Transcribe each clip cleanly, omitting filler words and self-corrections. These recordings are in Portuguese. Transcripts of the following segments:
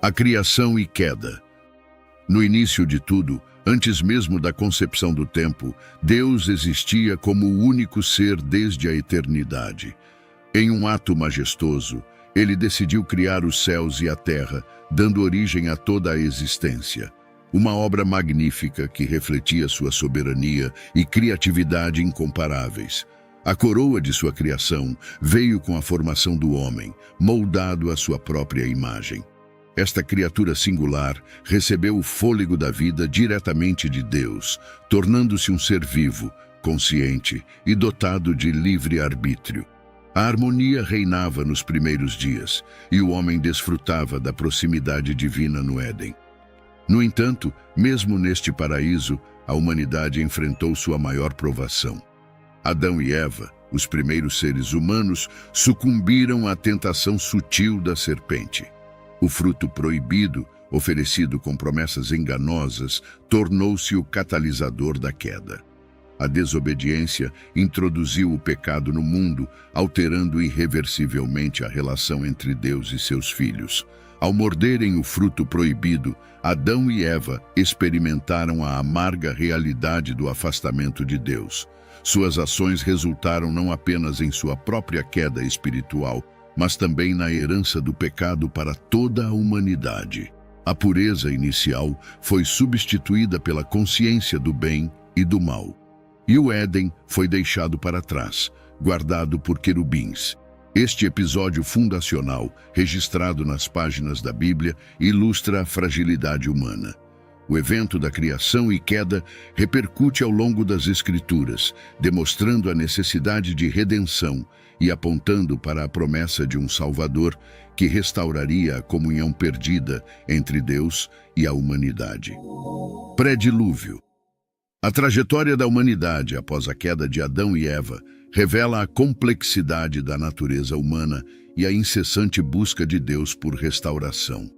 A criação e queda. No início de tudo, antes mesmo da concepção do tempo, Deus existia como o único ser desde a eternidade. Em um ato majestoso, ele decidiu criar os céus e a terra, dando origem a toda a existência. Uma obra magnífica que refletia sua soberania e criatividade incomparáveis. A coroa de sua criação veio com a formação do homem, moldado à sua própria imagem. Esta criatura singular recebeu o fôlego da vida diretamente de Deus, tornando-se um ser vivo, consciente e dotado de livre-arbítrio. A harmonia reinava nos primeiros dias, e o homem desfrutava da proximidade divina no Éden. No entanto, mesmo neste paraíso, a humanidade enfrentou sua maior provação. Adão e Eva, os primeiros seres humanos, sucumbiram à tentação sutil da serpente. O fruto proibido, oferecido com promessas enganosas, tornou-se o catalisador da queda. A desobediência introduziu o pecado no mundo, alterando irreversivelmente a relação entre Deus e seus filhos. Ao morderem o fruto proibido, Adão e Eva experimentaram a amarga realidade do afastamento de Deus. Suas ações resultaram não apenas em sua própria queda espiritual, mas também na herança do pecado para toda a humanidade. A pureza inicial foi substituída pela consciência do bem e do mal. E o Éden foi deixado para trás, guardado por querubins. Este episódio fundacional, registrado nas páginas da Bíblia, ilustra a fragilidade humana. O evento da criação e queda repercute ao longo das Escrituras, demonstrando a necessidade de redenção e apontando para a promessa de um Salvador que restauraria a comunhão perdida entre Deus e a humanidade. Pré-dilúvio. A trajetória da humanidade após a queda de Adão e Eva revela a complexidade da natureza humana e a incessante busca de Deus por restauração.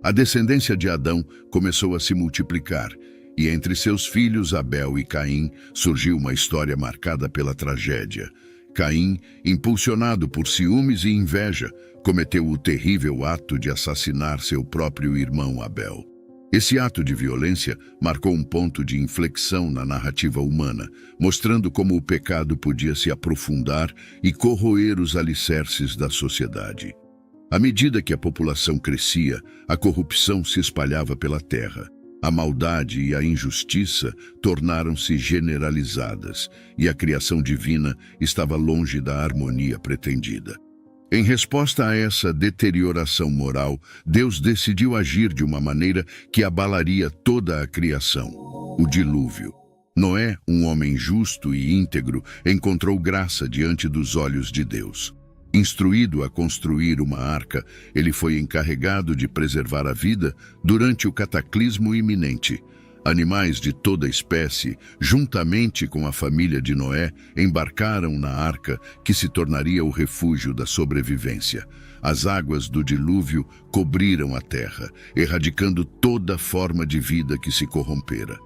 A descendência de Adão começou a se multiplicar, e entre seus filhos Abel e Caim surgiu uma história marcada pela tragédia. Caim, impulsionado por ciúmes e inveja, cometeu o terrível ato de assassinar seu próprio irmão Abel. Esse ato de violência marcou um ponto de inflexão na narrativa humana, mostrando como o pecado podia se aprofundar e corroer os alicerces da sociedade. À medida que a população crescia, a corrupção se espalhava pela terra. A maldade e a injustiça tornaram-se generalizadas, e a criação divina estava longe da harmonia pretendida. Em resposta a essa deterioração moral, Deus decidiu agir de uma maneira que abalaria toda a criação: o dilúvio. Noé, um homem justo e íntegro, encontrou graça diante dos olhos de Deus. Instruído a construir uma arca, ele foi encarregado de preservar a vida durante o cataclismo iminente. Animais de toda espécie, juntamente com a família de Noé, embarcaram na arca que se tornaria o refúgio da sobrevivência. As águas do dilúvio cobriram a terra, erradicando toda forma de vida que se corrompera.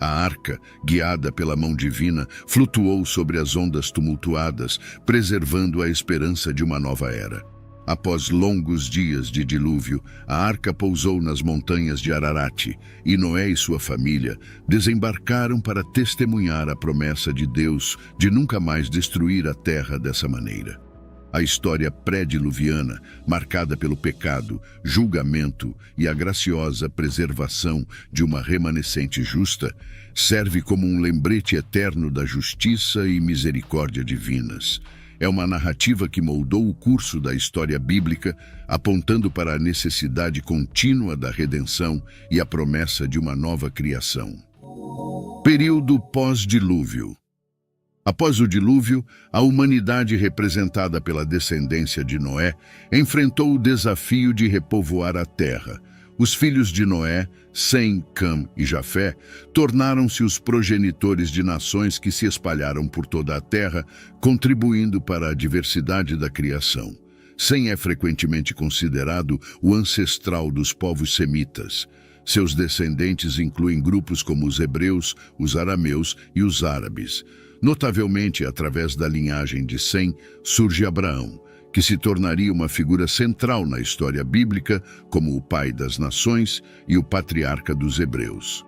A arca, guiada pela mão divina, flutuou sobre as ondas tumultuadas, preservando a esperança de uma nova era. Após longos dias de dilúvio, a arca pousou nas montanhas de Ararat, e Noé e sua família desembarcaram para testemunhar a promessa de Deus de nunca mais destruir a terra dessa maneira. A história pré-diluviana, marcada pelo pecado, julgamento e a graciosa preservação de uma remanescente justa, serve como um lembrete eterno da justiça e misericórdia divinas. É uma narrativa que moldou o curso da história bíblica, apontando para a necessidade contínua da redenção e a promessa de uma nova criação. Período pós-dilúvio. Após o dilúvio, a humanidade representada pela descendência de Noé enfrentou o desafio de repovoar a terra. Os filhos de Noé, Sem, Cam e Jafé, tornaram-se os progenitores de nações que se espalharam por toda a terra, contribuindo para a diversidade da criação. Sem é frequentemente considerado o ancestral dos povos semitas. Seus descendentes incluem grupos como os hebreus, os arameus e os árabes. Notavelmente, através da linhagem de Sem, surge Abraão, que se tornaria uma figura central na história bíblica como o pai das nações e o patriarca dos hebreus.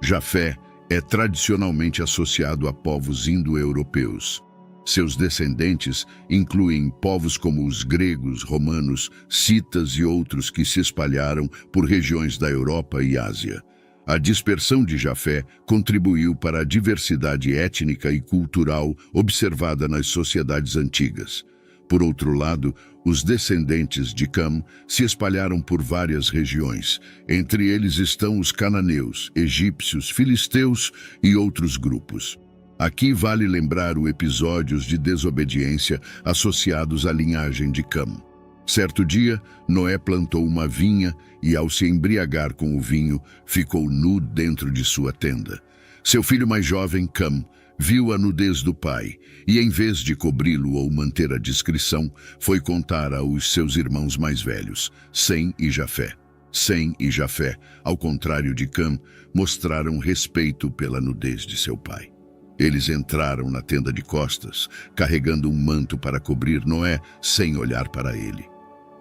Jafé é tradicionalmente associado a povos indo-europeus. Seus descendentes incluem povos como os gregos, romanos, citas e outros que se espalharam por regiões da Europa e Ásia. A dispersão de Jafé contribuiu para a diversidade étnica e cultural observada nas sociedades antigas. Por outro lado, os descendentes de Cam se espalharam por várias regiões. Entre eles estão os cananeus, egípcios, filisteus e outros grupos. Aqui vale lembrar os episódios de desobediência associados à linhagem de Cam. Certo dia, Noé plantou uma vinha e, ao se embriagar com o vinho, ficou nu dentro de sua tenda. Seu filho mais jovem, Cam, viu a nudez do pai e, em vez de cobri-lo ou manter a discrição, foi contar aos seus irmãos mais velhos, Sem e Jafé. Sem e Jafé, ao contrário de Cam, mostraram respeito pela nudez de seu pai. Eles entraram na tenda de costas, carregando um manto para cobrir Noé, sem olhar para ele.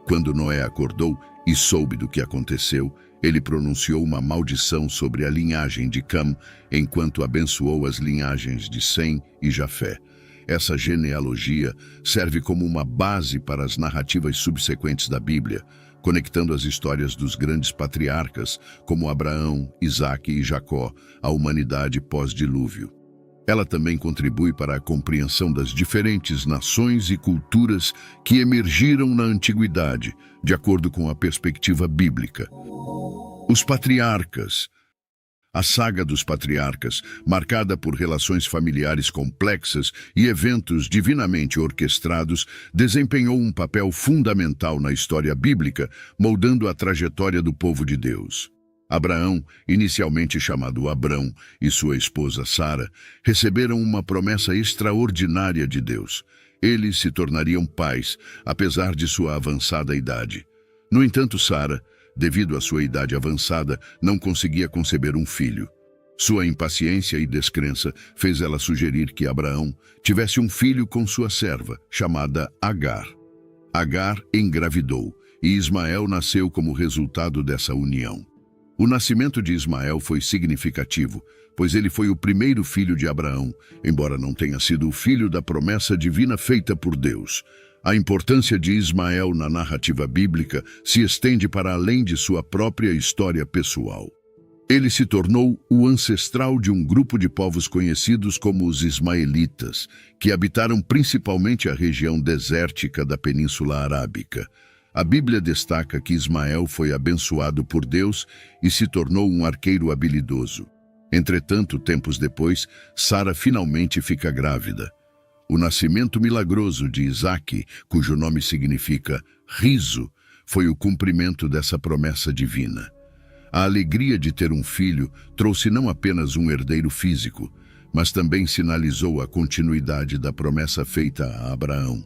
Quando Noé acordou e soube do que aconteceu, ele pronunciou uma maldição sobre a linhagem de Cam, enquanto abençoou as linhagens de Sem e Jafé. Essa genealogia serve como uma base para as narrativas subsequentes da Bíblia, conectando as histórias dos grandes patriarcas, como Abraão, Isaque e Jacó, à humanidade pós-dilúvio. Ela também contribui para a compreensão das diferentes nações e culturas que emergiram na antiguidade, de acordo com a perspectiva bíblica. Os patriarcas. A saga dos patriarcas, marcada por relações familiares complexas e eventos divinamente orquestrados, desempenhou um papel fundamental na história bíblica, moldando a trajetória do povo de Deus. Abraão, inicialmente chamado Abrão, e sua esposa Sara, receberam uma promessa extraordinária de Deus. Eles se tornariam pais, apesar de sua avançada idade. No entanto, Sara, devido à sua idade avançada, não conseguia conceber um filho. Sua impaciência e descrença fez ela sugerir que Abraão tivesse um filho com sua serva, chamada Agar. Agar engravidou, e Ismael nasceu como resultado dessa união. O nascimento de Ismael foi significativo, pois ele foi o primeiro filho de Abraão, embora não tenha sido o filho da promessa divina feita por Deus. A importância de Ismael na narrativa bíblica se estende para além de sua própria história pessoal. Ele se tornou o ancestral de um grupo de povos conhecidos como os ismaelitas, que habitaram principalmente a região desértica da Península Arábica. A Bíblia destaca que Ismael foi abençoado por Deus e se tornou um arqueiro habilidoso. Entretanto, tempos depois, Sara finalmente fica grávida. O nascimento milagroso de Isaque, cujo nome significa riso, foi o cumprimento dessa promessa divina. A alegria de ter um filho trouxe não apenas um herdeiro físico, mas também sinalizou a continuidade da promessa feita a Abraão.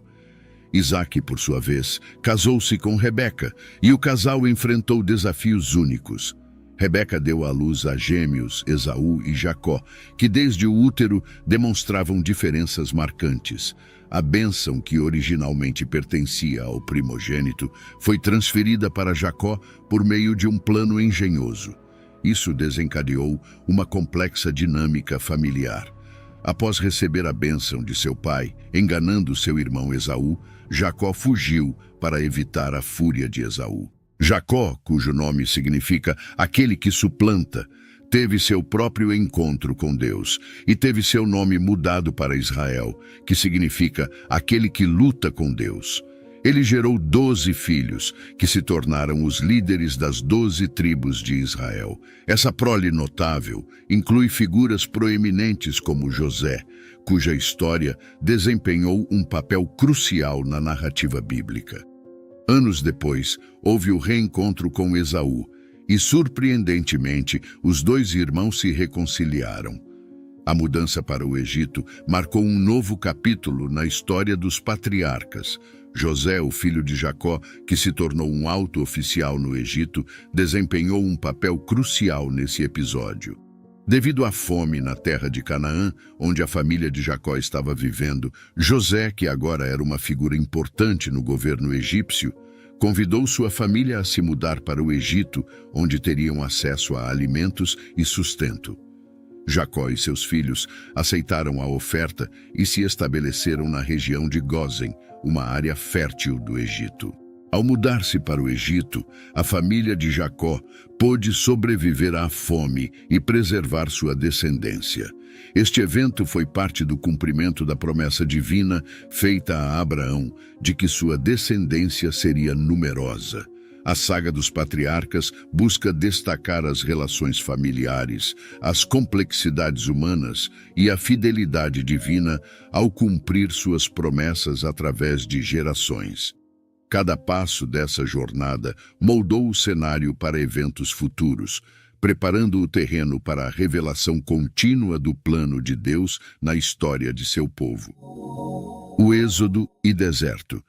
Isaque, por sua vez, casou-se com Rebeca, e o casal enfrentou desafios únicos. Rebeca deu à luz a gêmeos, Esaú e Jacó, que desde o útero demonstravam diferenças marcantes. A bênção que originalmente pertencia ao primogênito foi transferida para Jacó por meio de um plano engenhoso. Isso desencadeou uma complexa dinâmica familiar. Após receber a bênção de seu pai, enganando seu irmão Esaú, Jacó fugiu para evitar a fúria de Esaú. Jacó, cujo nome significa aquele que suplanta, teve seu próprio encontro com Deus e teve seu nome mudado para Israel, que significa aquele que luta com Deus. Ele gerou 12 filhos, que se tornaram os líderes das 12 tribos de Israel. Essa prole notável inclui figuras proeminentes como José, cuja história desempenhou um papel crucial na narrativa bíblica. Anos depois, houve o reencontro com Esaú, e, surpreendentemente, os dois irmãos se reconciliaram. A mudança para o Egito marcou um novo capítulo na história dos patriarcas. José, o filho de Jacó, que se tornou um alto oficial no Egito, desempenhou um papel crucial nesse episódio. Devido à fome na terra de Canaã, onde a família de Jacó estava vivendo, José, que agora era uma figura importante no governo egípcio, convidou sua família a se mudar para o Egito, onde teriam acesso a alimentos e sustento. Jacó e seus filhos aceitaram a oferta e se estabeleceram na região de Gósen, uma área fértil do Egito. Ao mudar-se para o Egito, a família de Jacó pôde sobreviver à fome e preservar sua descendência. Este evento foi parte do cumprimento da promessa divina feita a Abraão de que sua descendência seria numerosa. A saga dos patriarcas busca destacar as relações familiares, as complexidades humanas e a fidelidade divina ao cumprir suas promessas através de gerações. Cada passo dessa jornada moldou o cenário para eventos futuros, preparando o terreno para a revelação contínua do plano de Deus na história de seu povo. O Êxodo e deserto.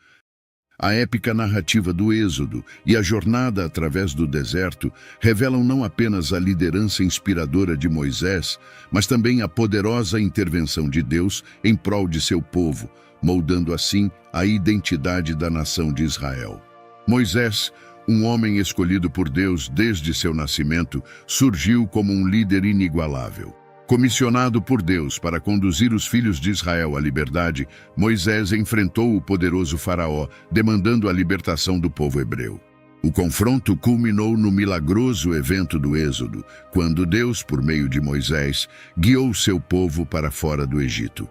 A épica narrativa do Êxodo e a jornada através do deserto revelam não apenas a liderança inspiradora de Moisés, mas também a poderosa intervenção de Deus em prol de seu povo, moldando assim a identidade da nação de Israel. Moisés, um homem escolhido por Deus desde seu nascimento, surgiu como um líder inigualável. Comissionado por Deus para conduzir os filhos de Israel à liberdade, Moisés enfrentou o poderoso faraó, demandando a libertação do povo hebreu. O confronto culminou no milagroso evento do Êxodo, quando Deus, por meio de Moisés, guiou seu povo para fora do Egito.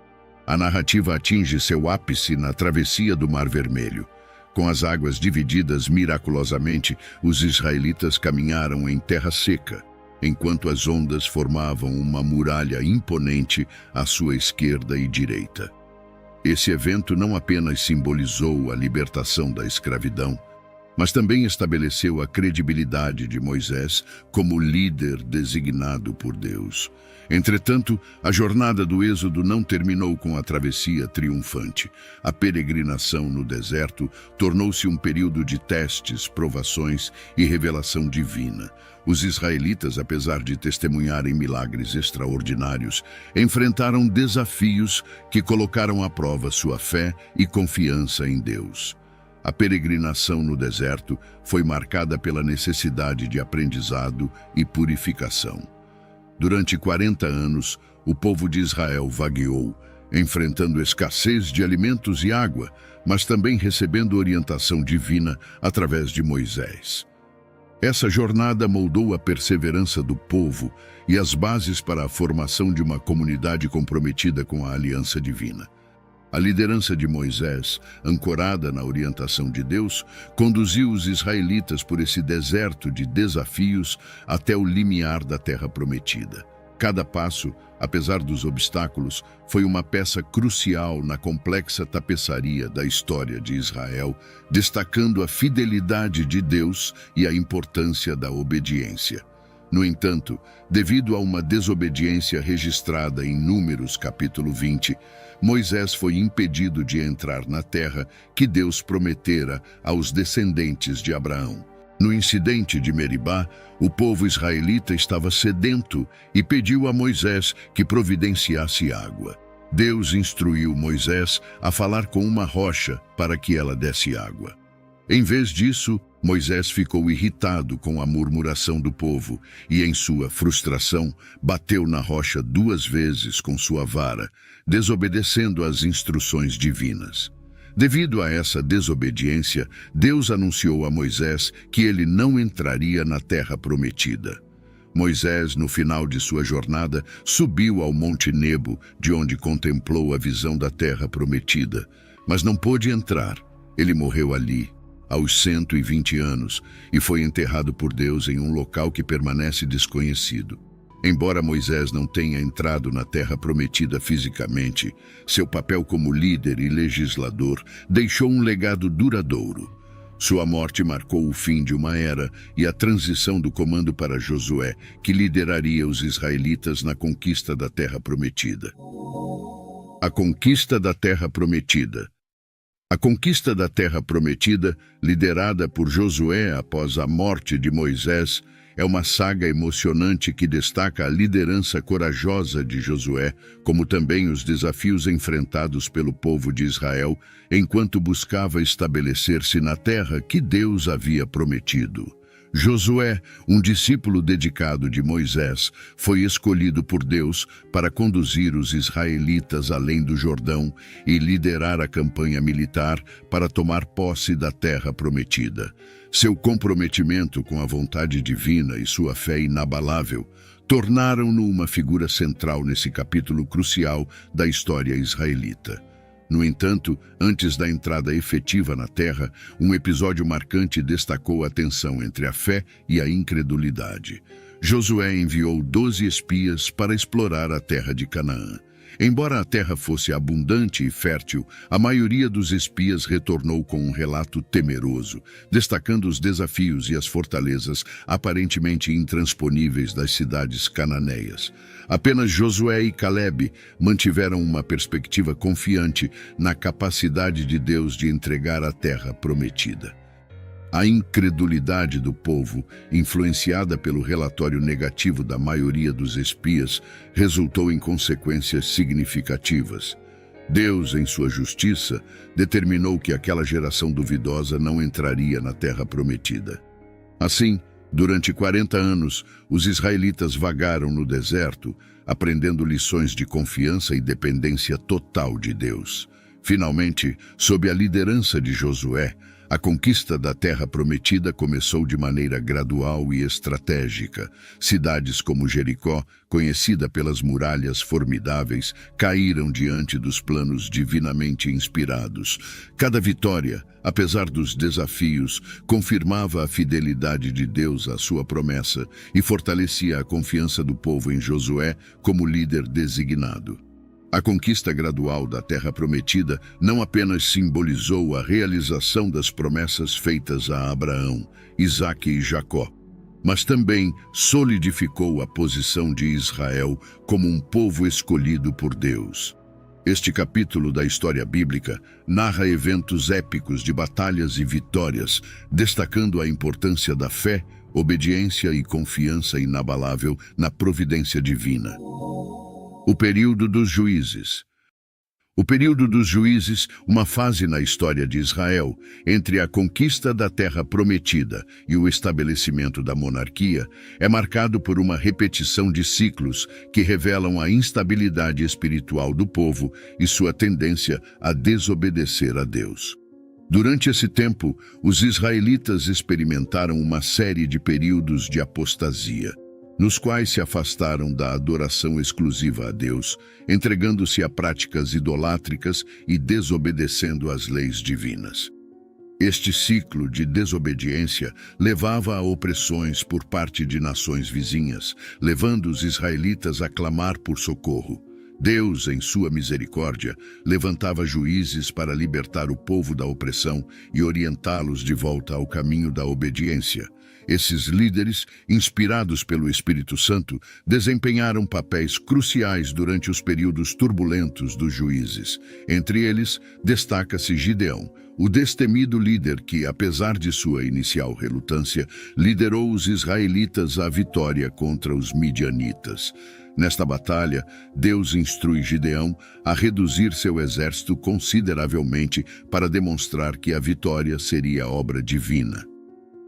A narrativa atinge seu ápice na travessia do Mar Vermelho. Com as águas divididas miraculosamente, os israelitas caminharam em terra seca, enquanto as ondas formavam uma muralha imponente à sua esquerda e direita. Esse evento não apenas simbolizou a libertação da escravidão, mas também estabeleceu a credibilidade de Moisés como líder designado por Deus. Entretanto, a jornada do Êxodo não terminou com a travessia triunfante. A peregrinação no deserto tornou-se um período de testes, provações e revelação divina. Os israelitas, apesar de testemunharem milagres extraordinários, enfrentaram desafios que colocaram à prova sua fé e confiança em Deus. A peregrinação no deserto foi marcada pela necessidade de aprendizado e purificação. Durante 40 anos, o povo de Israel vagueou, enfrentando escassez de alimentos e água, mas também recebendo orientação divina através de Moisés. Essa jornada moldou a perseverança do povo e as bases para a formação de uma comunidade comprometida com a aliança divina. A liderança de Moisés, ancorada na orientação de Deus, conduziu os israelitas por esse deserto de desafios até o limiar da terra prometida. Cada passo, apesar dos obstáculos, foi uma peça crucial na complexa tapeçaria da história de Israel, destacando a fidelidade de Deus e a importância da obediência. No entanto, devido a uma desobediência registrada em Números capítulo 20, Moisés foi impedido de entrar na terra que Deus prometera aos descendentes de Abraão. No incidente de Meribá, o povo israelita estava sedento e pediu a Moisés que providenciasse água. Deus instruiu Moisés a falar com uma rocha para que ela desse água. Em vez disso, Moisés ficou irritado com a murmuração do povo e, em sua frustração, bateu na rocha 2 vezes com sua vara, desobedecendo às instruções divinas. Devido a essa desobediência, Deus anunciou a Moisés que ele não entraria na terra prometida. Moisés, no final de sua jornada, subiu ao Monte Nebo, de onde contemplou a visão da terra prometida, mas não pôde entrar. Ele morreu ali, aos 120 anos, e foi enterrado por Deus em um local que permanece desconhecido. Embora Moisés não tenha entrado na terra prometida fisicamente, seu papel como líder e legislador deixou um legado duradouro. Sua morte marcou o fim de uma era e a transição do comando para Josué, que lideraria os israelitas na conquista da terra prometida. A conquista da terra prometida. A conquista da terra prometida, liderada por Josué após a morte de Moisés, é uma saga emocionante que destaca a liderança corajosa de Josué, como também os desafios enfrentados pelo povo de Israel enquanto buscava estabelecer-se na terra que Deus havia prometido. Josué, um discípulo dedicado de Moisés, foi escolhido por Deus para conduzir os israelitas além do Jordão e liderar a campanha militar para tomar posse da terra prometida. Seu comprometimento com a vontade divina e sua fé inabalável tornaram-no uma figura central nesse capítulo crucial da história israelita. No entanto, antes da entrada efetiva na terra, um episódio marcante destacou a tensão entre a fé e a incredulidade. Josué enviou 12 espias para explorar a terra de Canaã. Embora a terra fosse abundante e fértil, a maioria dos espias retornou com um relato temeroso, destacando os desafios e as fortalezas aparentemente intransponíveis das cidades cananeias. Apenas Josué e Calebe mantiveram uma perspectiva confiante na capacidade de Deus de entregar a terra prometida. A incredulidade do povo, influenciada pelo relatório negativo da maioria dos espias, resultou em consequências significativas. Deus, em sua justiça, determinou que aquela geração duvidosa não entraria na terra prometida. Assim, durante 40 anos, os israelitas vagaram no deserto, aprendendo lições de confiança e dependência total de Deus. Finalmente, sob a liderança de Josué, a conquista da terra prometida começou de maneira gradual e estratégica. Cidades como Jericó, conhecida pelas muralhas formidáveis, caíram diante dos planos divinamente inspirados. Cada vitória, apesar dos desafios, confirmava a fidelidade de Deus à sua promessa e fortalecia a confiança do povo em Josué como líder designado. A conquista gradual da Terra Prometida não apenas simbolizou a realização das promessas feitas a Abraão, Isaque e Jacó, mas também solidificou a posição de Israel como um povo escolhido por Deus. Este capítulo da história bíblica narra eventos épicos de batalhas e vitórias, destacando a importância da fé, obediência e confiança inabalável na providência divina. O período dos juízes. O período dos juízes, uma fase na história de Israel, entre a conquista da terra prometida e o estabelecimento da monarquia, é marcado por uma repetição de ciclos que revelam a instabilidade espiritual do povo e sua tendência a desobedecer a Deus. Durante esse tempo, os israelitas experimentaram uma série de períodos de apostasia, nos quais se afastaram da adoração exclusiva a Deus, entregando-se a práticas idolátricas e desobedecendo às leis divinas. Este ciclo de desobediência levava a opressões por parte de nações vizinhas, levando os israelitas a clamar por socorro. Deus, em sua misericórdia, levantava juízes para libertar o povo da opressão e orientá-los de volta ao caminho da obediência. Esses líderes, inspirados pelo Espírito Santo, desempenharam papéis cruciais durante os períodos turbulentos dos juízes. Entre eles, destaca-se Gideão, o destemido líder que, apesar de sua inicial relutância, liderou os israelitas à vitória contra os midianitas. Nesta batalha, Deus instrui Gideão a reduzir seu exército consideravelmente para demonstrar que a vitória seria obra divina.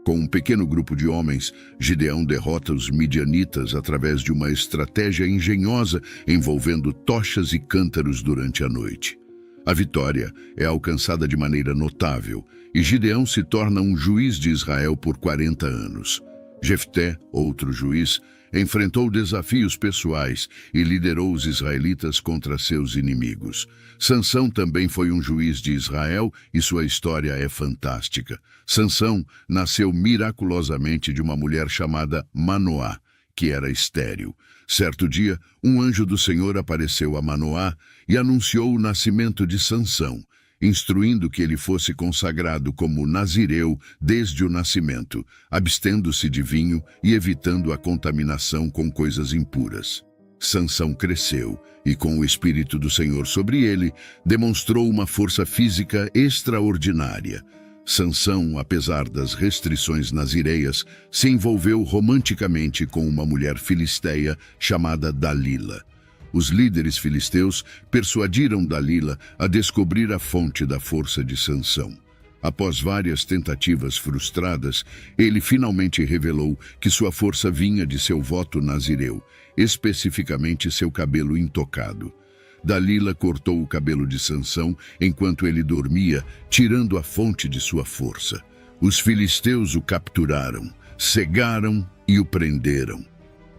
Com um pequeno grupo de homens, Gideão derrota os midianitas através de uma estratégia engenhosa envolvendo tochas e cântaros durante a noite. A vitória é alcançada de maneira notável e Gideão se torna um juiz de Israel por 40 anos. Jefté, outro juiz, enfrentou desafios pessoais e liderou os israelitas contra seus inimigos. Sansão também foi um juiz de Israel e sua história é fantástica. Sansão nasceu miraculosamente de uma mulher chamada Manoá, que era estéril. Certo dia, um anjo do Senhor apareceu a Manoá e anunciou o nascimento de Sansão, instruindo que ele fosse consagrado como nazireu desde o nascimento, abstendo-se de vinho e evitando a contaminação com coisas impuras. Sansão cresceu e, com o Espírito do Senhor sobre ele, demonstrou uma força física extraordinária. Sansão, apesar das restrições nazireias, se envolveu romanticamente com uma mulher filisteia chamada Dalila. Os líderes filisteus persuadiram Dalila a descobrir a fonte da força de Sansão. Após várias tentativas frustradas, ele finalmente revelou que sua força vinha de seu voto nazireu, especificamente seu cabelo intocado. Dalila cortou o cabelo de Sansão enquanto ele dormia, tirando a fonte de sua força. Os filisteus o capturaram, cegaram e o prenderam.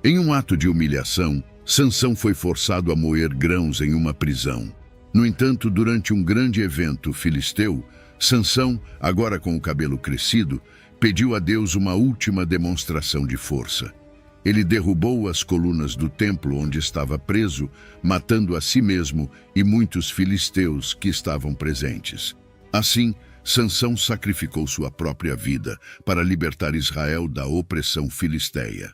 Em um ato de humilhação, Sansão foi forçado a moer grãos em uma prisão. No entanto, durante um grande evento filisteu, Sansão, agora com o cabelo crescido, pediu a Deus uma última demonstração de força. Ele derrubou as colunas do templo onde estava preso, matando a si mesmo e muitos filisteus que estavam presentes. Assim, Sansão sacrificou sua própria vida para libertar Israel da opressão filisteia.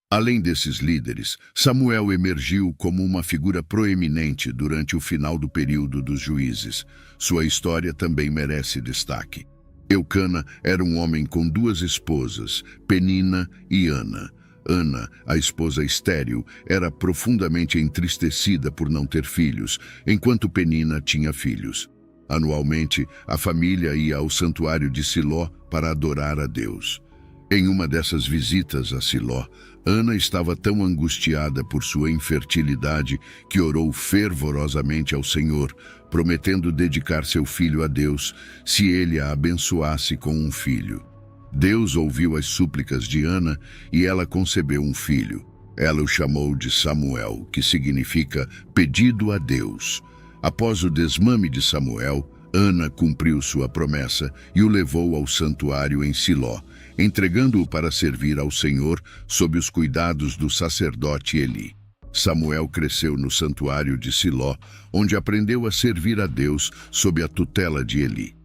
Além desses líderes, Samuel emergiu como uma figura proeminente durante o final do período dos juízes. Sua história também merece destaque. Eucana era um homem com duas esposas, Penina e Ana. Ana, a esposa estéril, era profundamente entristecida por não ter filhos, enquanto Penina tinha filhos. Anualmente, a família ia ao santuário de Siló para adorar a Deus. Em uma dessas visitas a Siló, Ana estava tão angustiada por sua infertilidade que orou fervorosamente ao Senhor, prometendo dedicar seu filho a Deus se ele a abençoasse com um filho. Deus ouviu as súplicas de Ana e ela concebeu um filho. Ela o chamou de Samuel, que significa pedido a Deus. Após o desmame de Samuel, Ana cumpriu sua promessa e o levou ao santuário em Siló, entregando-o para servir ao Senhor sob os cuidados do sacerdote Eli. Samuel cresceu no santuário de Siló, onde aprendeu a servir a Deus sob a tutela de Eli.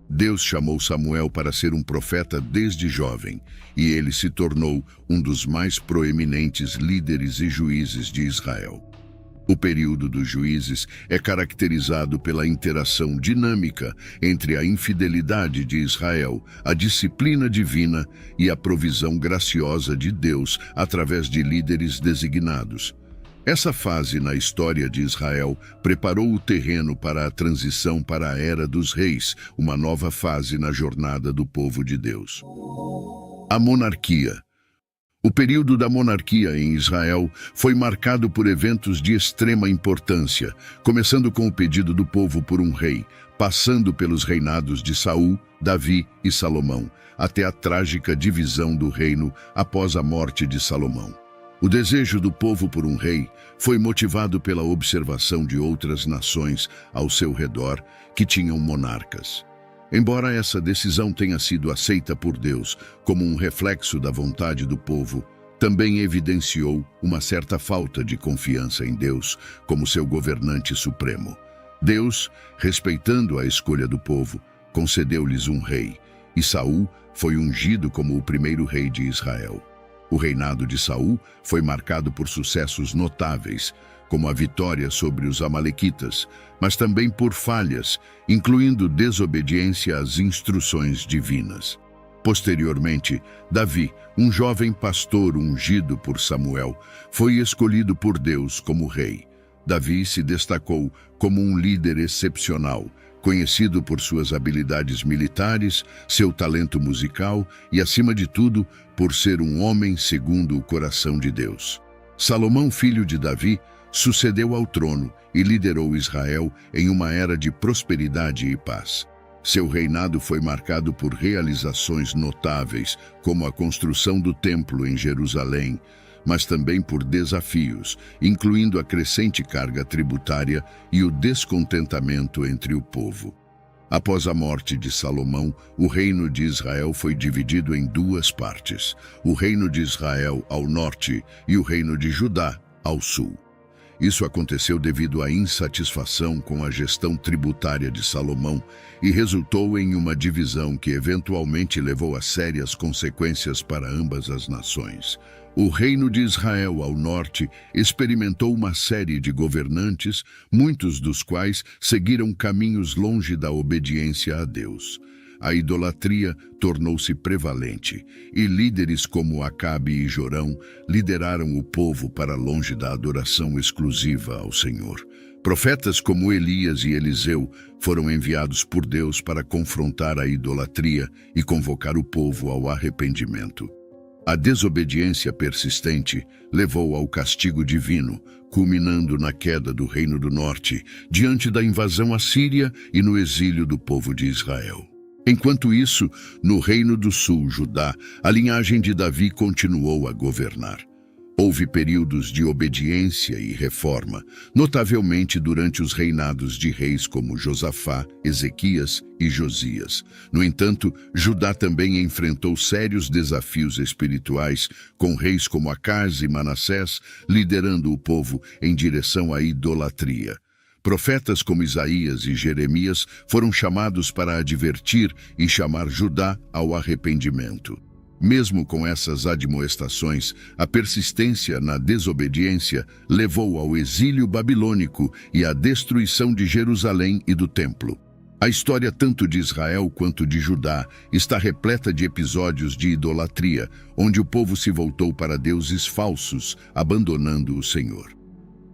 Deus chamou Samuel para ser um profeta desde jovem, e ele se tornou um dos mais proeminentes líderes e juízes de Israel. O período dos juízes é caracterizado pela interação dinâmica entre a infidelidade de Israel, a disciplina divina e a provisão graciosa de Deus através de líderes designados. Essa fase na história de Israel preparou o terreno para a transição para a Era dos Reis, uma nova fase na jornada do povo de Deus. A monarquia. O período da monarquia em Israel foi marcado por eventos de extrema importância, começando com o pedido do povo por um rei, passando pelos reinados de Saul, Davi e Salomão, até a trágica divisão do reino após a morte de Salomão. O desejo do povo por um rei foi motivado pela observação de outras nações ao seu redor que tinham monarcas. Embora essa decisão tenha sido aceita por Deus como um reflexo da vontade do povo, também evidenciou uma certa falta de confiança em Deus como seu governante supremo. Deus, respeitando a escolha do povo, concedeu-lhes um rei, e Saul foi ungido como o primeiro rei de Israel. O reinado de Saul foi marcado por sucessos notáveis, como a vitória sobre os amalequitas, mas também por falhas, incluindo desobediência às instruções divinas. Posteriormente, Davi, um jovem pastor ungido por Samuel, foi escolhido por Deus como rei. Davi se destacou como um líder excepcional, conhecido por suas habilidades militares, seu talento musical e, acima de tudo, por ser um homem segundo o coração de Deus. Salomão, filho de Davi, sucedeu ao trono e liderou Israel em uma era de prosperidade e paz. Seu reinado foi marcado por realizações notáveis, como a construção do templo em Jerusalém, mas também por desafios, incluindo a crescente carga tributária e o descontentamento entre o povo. Após a morte de Salomão, o reino de Israel foi dividido em duas partes: o reino de Israel ao norte e o reino de Judá ao sul. Isso aconteceu devido à insatisfação com a gestão tributária de Salomão e resultou em uma divisão que eventualmente levou a sérias consequências para ambas as nações. O reino de Israel ao norte experimentou uma série de governantes, muitos dos quais seguiram caminhos longe da obediência a Deus. a idolatria tornou-se prevalente, e líderes como Acabe e Jorão lideraram o povo para longe da adoração exclusiva ao Senhor. Profetas como Elias e Eliseu foram enviados por Deus para confrontar a idolatria e convocar o povo ao arrependimento. A desobediência persistente levou ao castigo divino, culminando na queda do Reino do Norte, diante da invasão assíria e no exílio do povo de Israel. Enquanto isso, no Reino do Sul, Judá, a linhagem de Davi continuou a governar. Houve períodos de obediência e reforma, notavelmente durante os reinados de reis como Josafá, Ezequias e Josias. No entanto, Judá também enfrentou sérios desafios espirituais, com reis como Acaz e Manassés liderando o povo em direção à idolatria. Profetas como Isaías e Jeremias foram chamados para advertir e chamar Judá ao arrependimento. Mesmo com essas admoestações, a persistência na desobediência levou ao exílio babilônico e à destruição de Jerusalém e do templo. A história tanto de Israel quanto de Judá está repleta de episódios de idolatria, onde o povo se voltou para deuses falsos, abandonando o Senhor.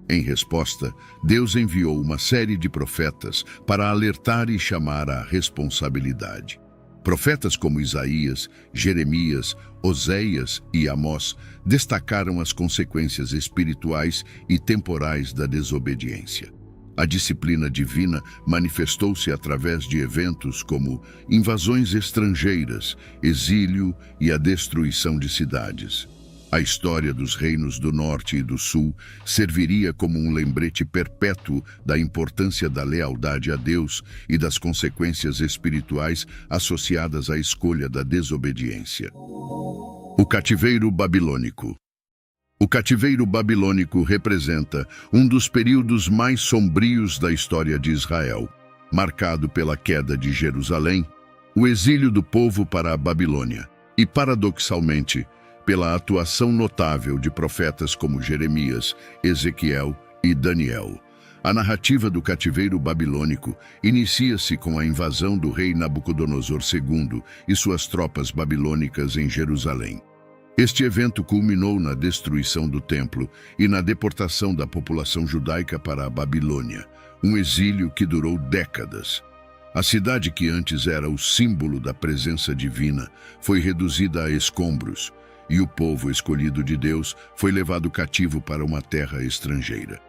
Em resposta, Deus enviou uma série de profetas para alertar e chamar à responsabilidade. Profetas como Isaías, Jeremias, Oséias e Amós destacaram as consequências espirituais e temporais da desobediência. A disciplina divina manifestou-se através de eventos como invasões estrangeiras, exílio e a destruição de cidades. A história dos reinos do Norte e do Sul serviria como um lembrete perpétuo da importância da lealdade a Deus e das consequências espirituais associadas à escolha da desobediência. O cativeiro babilônico. O cativeiro babilônico representa um dos períodos mais sombrios da história de Israel, marcado pela queda de Jerusalém, o exílio do povo para a Babilônia e, paradoxalmente, pela atuação notável de profetas como Jeremias, Ezequiel e Daniel. A narrativa do cativeiro babilônico inicia-se com a invasão do rei Nabucodonosor II e suas tropas babilônicas em Jerusalém. Este evento culminou na destruição do templo e na deportação da população judaica para a Babilônia, um exílio que durou décadas. A cidade que antes era o símbolo da presença divina foi reduzida a escombros, e o povo escolhido de Deus foi levado cativo para uma terra estrangeira.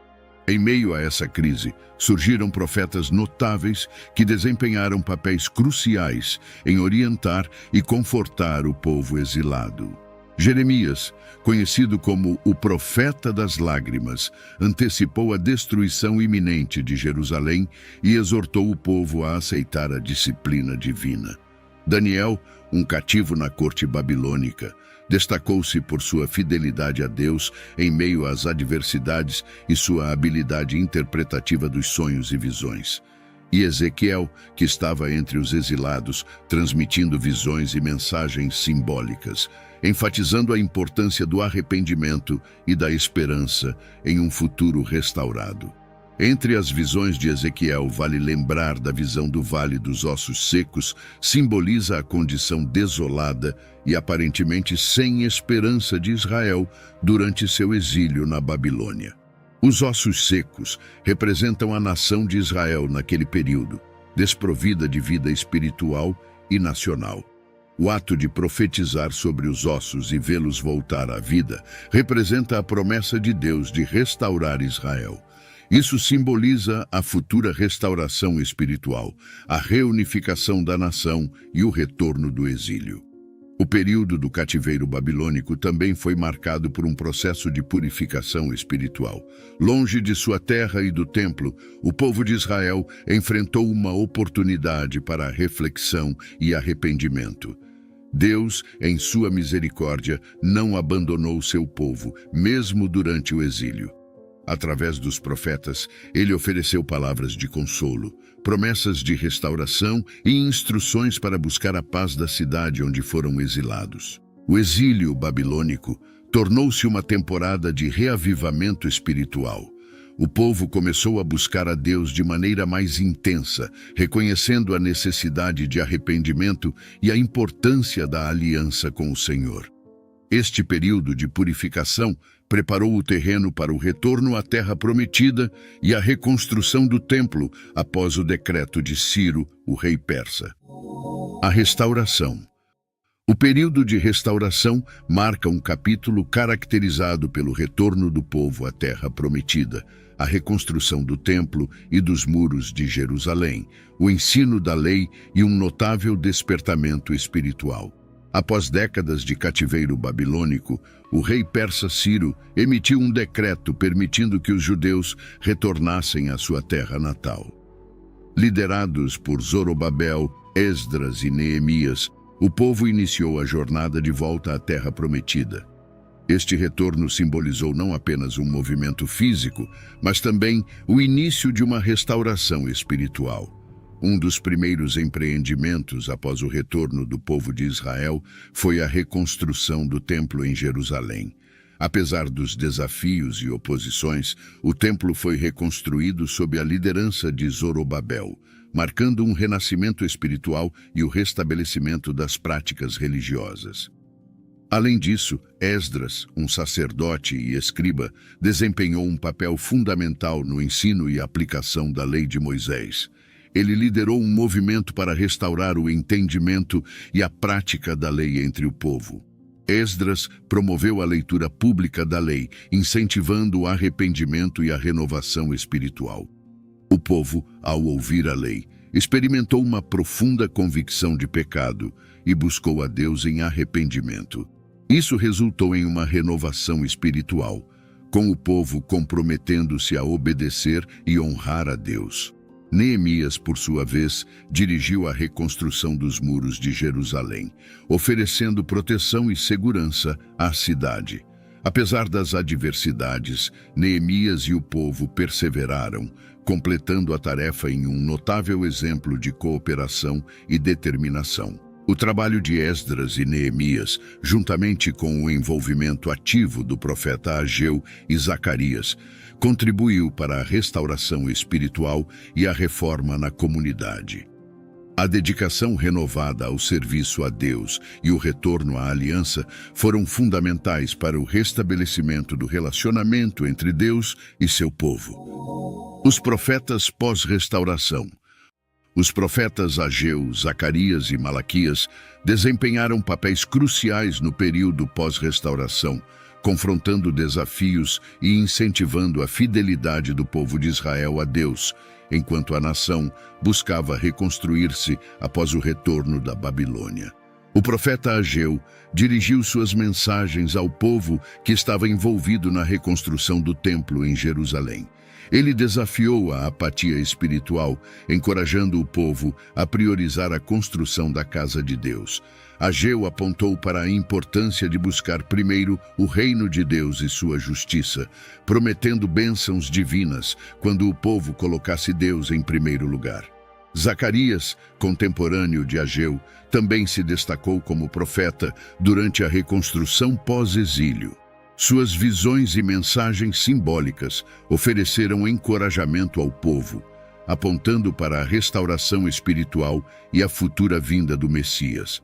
Em meio a essa crise, surgiram profetas notáveis que desempenharam papéis cruciais em orientar e confortar o povo exilado. Jeremias, conhecido como o profeta das lágrimas, antecipou a destruição iminente de Jerusalém e exortou o povo a aceitar a disciplina divina. Daniel, um cativo na corte babilônica, destacou-se por sua fidelidade a Deus em meio às adversidades e sua habilidade interpretativa dos sonhos e visões. E Ezequiel, que estava entre os exilados, transmitindo visões e mensagens simbólicas, enfatizando a importância do arrependimento e da esperança em um futuro restaurado. Entre as visões de Ezequiel, vale lembrar da visão do Vale dos Ossos Secos, simboliza a condição desolada e aparentemente sem esperança de Israel durante seu exílio na Babilônia. Os ossos secos representam a nação de Israel naquele período, desprovida de vida espiritual e nacional. O ato de profetizar sobre os ossos e vê-los voltar à vida representa a promessa de Deus de restaurar Israel. Isso simboliza a futura restauração espiritual, a reunificação da nação e o retorno do exílio. O período do cativeiro babilônico também foi marcado por um processo de purificação espiritual. Longe de sua terra e do templo, o povo de Israel enfrentou uma oportunidade para reflexão e arrependimento. Deus, em sua misericórdia, não abandonou seu povo, mesmo durante o exílio. Através dos profetas, ele ofereceu palavras de consolo, promessas de restauração e instruções para buscar a paz da cidade onde foram exilados. O exílio babilônico tornou-se uma temporada de reavivamento espiritual. o povo começou a buscar a Deus de maneira mais intensa, reconhecendo a necessidade de arrependimento e a importância da aliança com o Senhor. Este período de purificação preparou o terreno para o retorno à Terra Prometida e a reconstrução do templo após o decreto de Ciro, o rei persa. A restauração. O período de restauração marca um capítulo caracterizado pelo retorno do povo à Terra Prometida, a reconstrução do templo e dos muros de Jerusalém, o ensino da lei e um notável despertamento espiritual. Após décadas de cativeiro babilônico, o rei persa Ciro emitiu um decreto permitindo que os judeus retornassem à sua terra natal. Liderados por Zorobabel, Esdras e Neemias, o povo iniciou a jornada de volta à Terra Prometida. Este retorno simbolizou não apenas um movimento físico, mas também o início de uma restauração espiritual. Um dos primeiros empreendimentos após o retorno do povo de Israel foi a reconstrução do templo em Jerusalém. Apesar dos desafios e oposições, o templo foi reconstruído sob a liderança de Zorobabel, marcando um renascimento espiritual e o restabelecimento das práticas religiosas. Além disso, Esdras, um sacerdote e escriba, desempenhou um papel fundamental no ensino e aplicação da lei de Moisés. Ele liderou um movimento para restaurar o entendimento e a prática da lei entre o povo. Esdras promoveu a leitura pública da lei, incentivando o arrependimento e a renovação espiritual. O povo, ao ouvir a lei, experimentou uma profunda convicção de pecado e buscou a Deus em arrependimento. Isso resultou em uma renovação espiritual, com o povo comprometendo-se a obedecer e honrar a Deus. Neemias, por sua vez, dirigiu a reconstrução dos muros de Jerusalém, oferecendo proteção e segurança à cidade. Apesar das adversidades, Neemias e o povo perseveraram, completando a tarefa em um notável exemplo de cooperação e determinação. O trabalho de Esdras e Neemias, juntamente com o envolvimento ativo do profeta Ageu e Zacarias, contribuiu para a restauração espiritual e a reforma na comunidade. A dedicação renovada ao serviço a Deus e o retorno à aliança foram fundamentais para o restabelecimento do relacionamento entre Deus e seu povo. Os profetas pós-restauração. Os profetas Ageu, Zacarias e Malaquias desempenharam papéis cruciais no período pós-restauração, confrontando desafios e incentivando a fidelidade do povo de Israel a Deus, enquanto a nação buscava reconstruir-se após o retorno da Babilônia. O profeta Ageu dirigiu suas mensagens ao povo que estava envolvido na reconstrução do templo em Jerusalém. Ele desafiou a apatia espiritual, encorajando o povo a priorizar a construção da casa de Deus. Ageu apontou para a importância de buscar primeiro o reino de Deus e sua justiça, prometendo bênçãos divinas quando o povo colocasse Deus em primeiro lugar. Zacarias, contemporâneo de Ageu, também se destacou como profeta durante a reconstrução pós-exílio. Suas visões e mensagens simbólicas ofereceram encorajamento ao povo, apontando para a restauração espiritual e a futura vinda do Messias.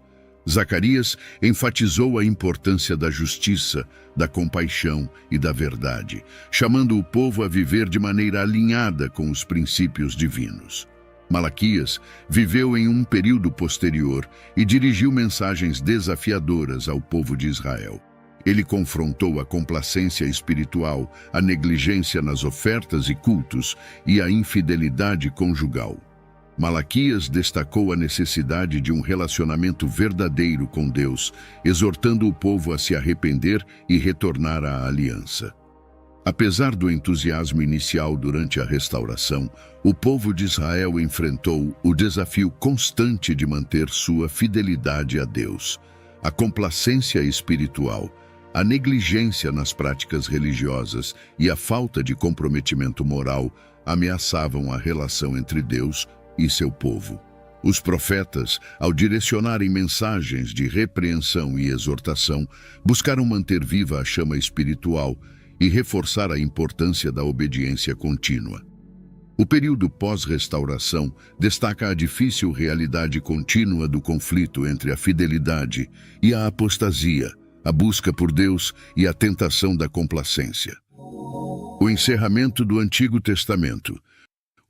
Zacarias enfatizou a importância da justiça, da compaixão e da verdade, chamando o povo a viver de maneira alinhada com os princípios divinos. Malaquias viveu em um período posterior e dirigiu mensagens desafiadoras ao povo de Israel. Ele confrontou a complacência espiritual, a negligência nas ofertas e cultos e a infidelidade conjugal. Malaquias destacou a necessidade de um relacionamento verdadeiro com Deus, exortando o povo a se arrepender e retornar à aliança. Apesar do entusiasmo inicial durante a restauração, o povo de Israel enfrentou o desafio constante de manter sua fidelidade a Deus. A complacência espiritual, a negligência nas práticas religiosas e a falta de comprometimento moral ameaçavam a relação entre Deus e seu povo. Os profetas, ao direcionarem mensagens de repreensão e exortação, buscaram manter viva a chama espiritual e reforçar a importância da obediência contínua. O período pós-restauração destaca a difícil realidade contínua do conflito entre a fidelidade e a apostasia, a busca por Deus e a tentação da complacência. O encerramento do Antigo Testamento.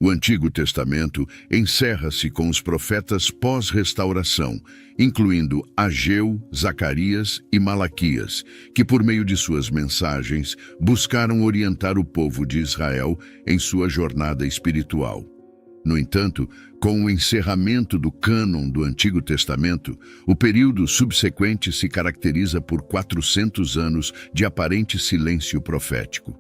O Antigo Testamento encerra-se com os profetas pós-restauração, incluindo Ageu, Zacarias e Malaquias, que por meio de suas mensagens buscaram orientar o povo de Israel em sua jornada espiritual. No entanto, com o encerramento do cânon do Antigo Testamento, o período subsequente se caracteriza por 400 anos de aparente silêncio profético.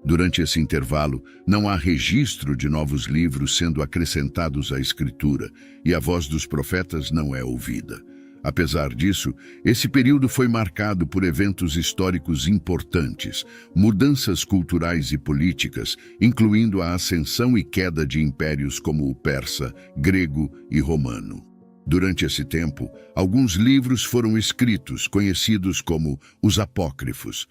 Durante esse intervalo, não há registro de novos livros sendo acrescentados à Escritura, e a voz dos profetas não é ouvida. Apesar disso, esse período foi marcado por eventos históricos importantes, mudanças culturais e políticas, incluindo a ascensão e queda de impérios como o persa, grego e romano. Durante esse tempo, alguns livros foram escritos, conhecidos como os apócrifos.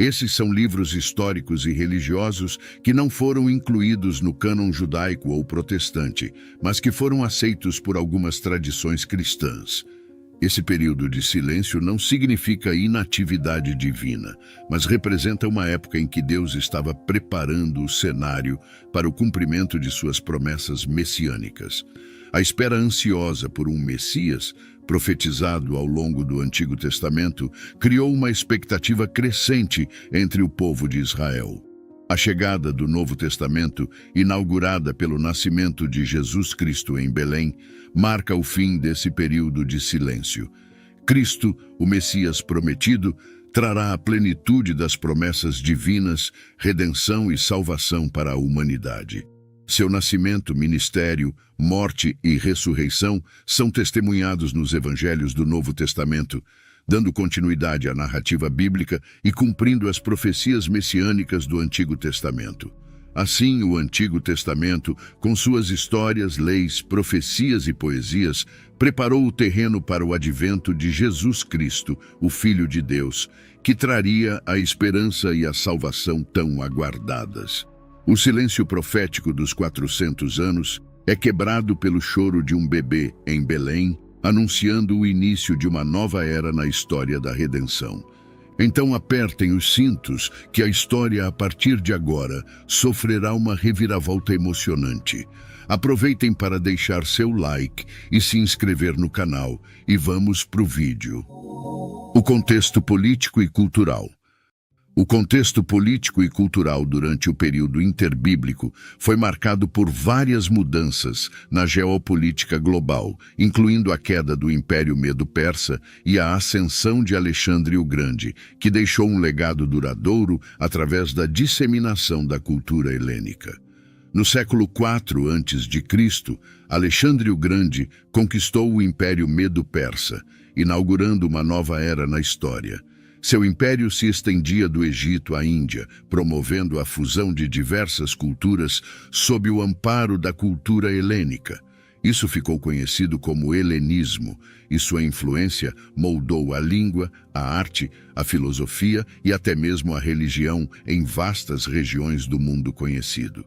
Esses são livros históricos e religiosos que não foram incluídos no cânon judaico ou protestante, mas que foram aceitos por algumas tradições cristãs. Esse período de silêncio não significa inatividade divina, mas representa uma época em que Deus estava preparando o cenário para o cumprimento de suas promessas messiânicas. A espera ansiosa por um Messias, profetizado ao longo do Antigo Testamento, criou uma expectativa crescente entre o povo de Israel. A chegada do Novo Testamento, inaugurada pelo nascimento de Jesus Cristo em Belém, marca o fim desse período de silêncio. Cristo, o Messias prometido, trará a plenitude das promessas divinas, redenção e salvação para a humanidade. Seu nascimento, ministério, morte e ressurreição são testemunhados nos evangelhos do Novo Testamento, dando continuidade à narrativa bíblica e cumprindo as profecias messiânicas do Antigo Testamento. Assim, o Antigo Testamento, com suas histórias, leis, profecias e poesias, preparou o terreno para o advento de Jesus Cristo, o Filho de Deus, que traria a esperança e a salvação tão aguardadas. O silêncio profético dos 400 anos é quebrado pelo choro de um bebê em Belém, anunciando o início de uma nova era na história da redenção. Então apertem os cintos, que a história, a partir de agora, sofrerá uma reviravolta emocionante. Aproveitem para deixar seu like e se inscrever no canal, e vamos pro vídeo. O contexto político e cultural. O contexto político e cultural durante o período interbíblico foi marcado por várias mudanças na geopolítica global, incluindo a queda do Império Medo-Persa e a ascensão de Alexandre o Grande, que deixou um legado duradouro através da disseminação da cultura helênica. No século IV a.C., Alexandre o Grande conquistou o Império Medo-Persa, inaugurando uma nova era na história. Seu império se estendia do Egito à Índia, promovendo a fusão de diversas culturas sob o amparo da cultura helênica. Isso ficou conhecido como helenismo, e sua influência moldou a língua, a arte, a filosofia e até mesmo a religião em vastas regiões do mundo conhecido.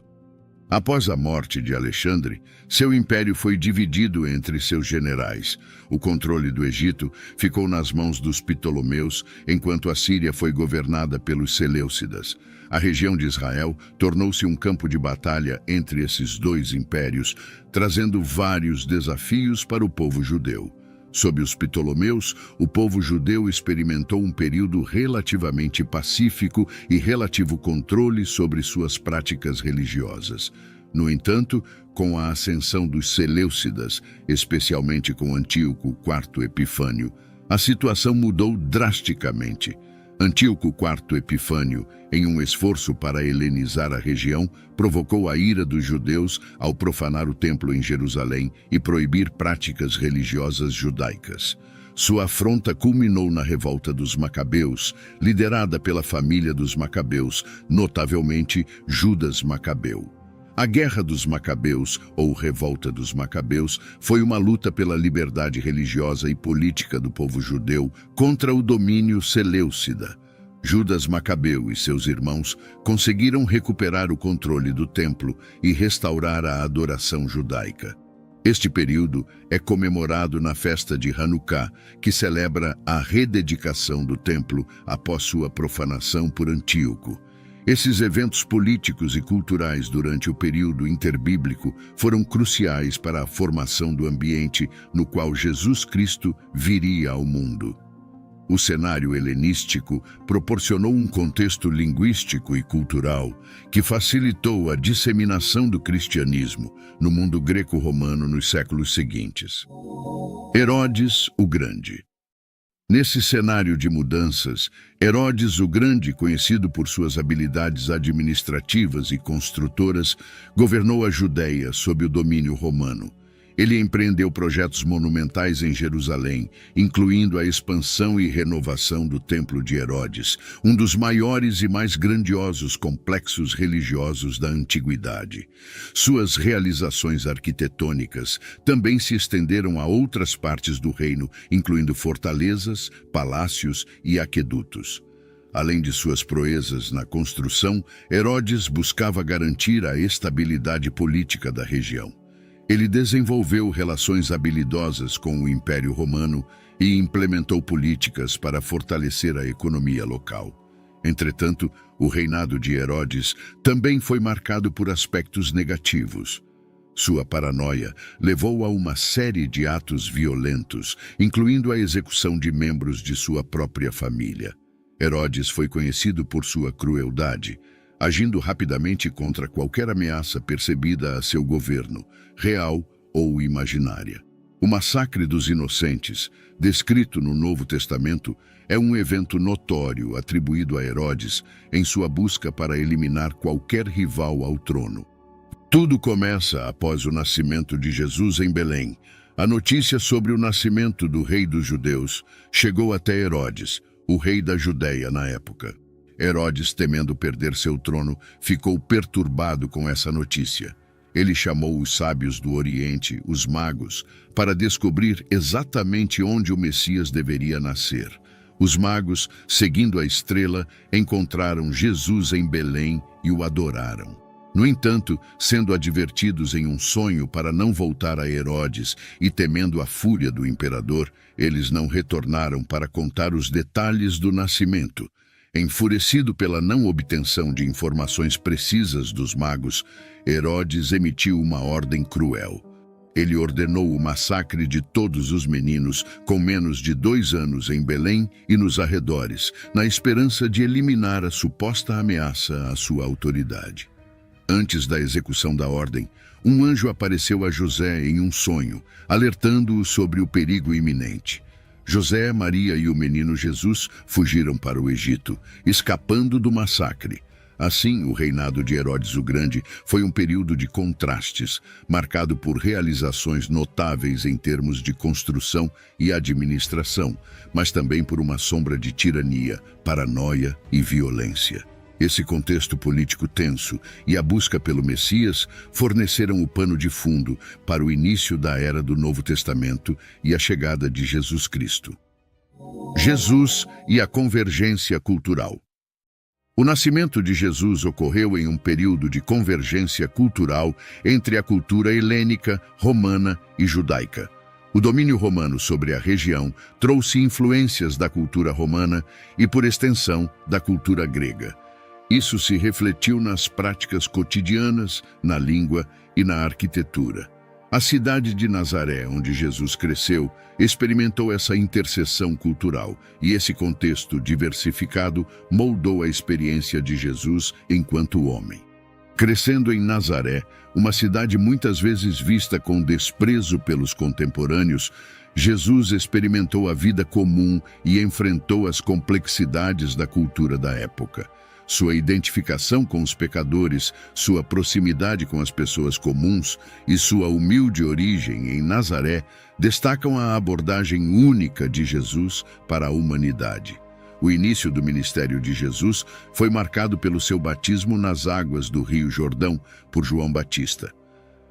Após a morte de Alexandre, seu império foi dividido entre seus generais. O controle do Egito ficou nas mãos dos Ptolomeus, enquanto a Síria foi governada pelos Seleucidas. A região de Israel tornou-se um campo de batalha entre esses dois impérios, trazendo vários desafios para o povo judeu. Sob os Ptolomeus, o povo judeu experimentou um período relativamente pacífico e relativo controle sobre suas práticas religiosas. No entanto, com a ascensão dos Seleucidas, especialmente com Antíoco IV Epifânio, a situação mudou drasticamente. Antíoco IV Epifânio, em um esforço para helenizar a região, provocou a ira dos judeus ao profanar o templo em Jerusalém e proibir práticas religiosas judaicas. Sua afronta culminou na revolta dos Macabeus, liderada pela família dos Macabeus, notavelmente Judas Macabeu. A Guerra dos Macabeus, ou Revolta dos Macabeus, foi uma luta pela liberdade religiosa e política do povo judeu contra o domínio seleucida. Judas Macabeu e seus irmãos conseguiram recuperar o controle do templo e restaurar a adoração judaica. Este período é comemorado na festa de Hanukkah, que celebra a rededicação do templo após sua profanação por Antíoco. Esses eventos políticos e culturais durante o período interbíblico foram cruciais para a formação do ambiente no qual Jesus Cristo viria ao mundo. O cenário helenístico proporcionou um contexto linguístico e cultural que facilitou a disseminação do cristianismo no mundo greco-romano nos séculos seguintes. Herodes o Grande. Nesse cenário de mudanças, Herodes o Grande, conhecido por suas habilidades administrativas e construtoras, governou a Judéia sob o domínio romano. Ele empreendeu projetos monumentais em Jerusalém, incluindo a expansão e renovação do Templo de Herodes, um dos maiores e mais grandiosos complexos religiosos da antiguidade. Suas realizações arquitetônicas também se estenderam a outras partes do reino, incluindo fortalezas, palácios e aquedutos. Além de suas proezas na construção, Herodes buscava garantir a estabilidade política da região. Ele desenvolveu relações habilidosas com o Império Romano e implementou políticas para fortalecer a economia local. Entretanto, o reinado de Herodes também foi marcado por aspectos negativos. Sua paranoia levou a uma série de atos violentos, incluindo a execução de membros de sua própria família. Herodes foi conhecido por sua crueldade, agindo rapidamente contra qualquer ameaça percebida a seu governo, real ou imaginária. O massacre dos inocentes, descrito no Novo Testamento, é um evento notório atribuído a Herodes em sua busca para eliminar qualquer rival ao trono. Tudo começa após o nascimento de Jesus em Belém. A notícia sobre o nascimento do rei dos judeus chegou até Herodes, o rei da Judéia na época. Herodes, temendo perder seu trono, ficou perturbado com essa notícia. Ele chamou os sábios do Oriente, os magos, para descobrir exatamente onde o Messias deveria nascer. Os magos, seguindo a estrela, encontraram Jesus em Belém e o adoraram. No entanto, sendo advertidos em um sonho para não voltar a Herodes e temendo a fúria do imperador, eles não retornaram para contar os detalhes do nascimento. Enfurecido pela não obtenção de informações precisas dos magos, Herodes emitiu uma ordem cruel. Ele ordenou o massacre de todos os meninos com menos de 2 anos em Belém e nos arredores, na esperança de eliminar a suposta ameaça à sua autoridade. Antes da execução da ordem, um anjo apareceu a José em um sonho, alertando-o sobre o perigo iminente. José, Maria e o menino Jesus fugiram para o Egito, escapando do massacre. Assim, o reinado de Herodes o Grande foi um período de contrastes, marcado por realizações notáveis em termos de construção e administração, mas também por uma sombra de tirania, paranoia e violência. Esse contexto político tenso e a busca pelo Messias forneceram o pano de fundo para o início da era do Novo Testamento e a chegada de Jesus Cristo. Jesus e a convergência cultural. O nascimento de Jesus ocorreu em um período de convergência cultural entre a cultura helênica, romana e judaica. O domínio romano sobre a região trouxe influências da cultura romana e, por extensão, da cultura grega. Isso se refletiu nas práticas cotidianas, na língua e na arquitetura. A cidade de Nazaré, onde Jesus cresceu, experimentou essa interseção cultural, e esse contexto diversificado moldou a experiência de Jesus enquanto homem. Crescendo em Nazaré, uma cidade muitas vezes vista com desprezo pelos contemporâneos, Jesus experimentou a vida comum e enfrentou as complexidades da cultura da época. Sua identificação com os pecadores, sua proximidade com as pessoas comuns e sua humilde origem em Nazaré destacam a abordagem única de Jesus para a humanidade. O início do ministério de Jesus foi marcado pelo seu batismo nas águas do Rio Jordão por João Batista.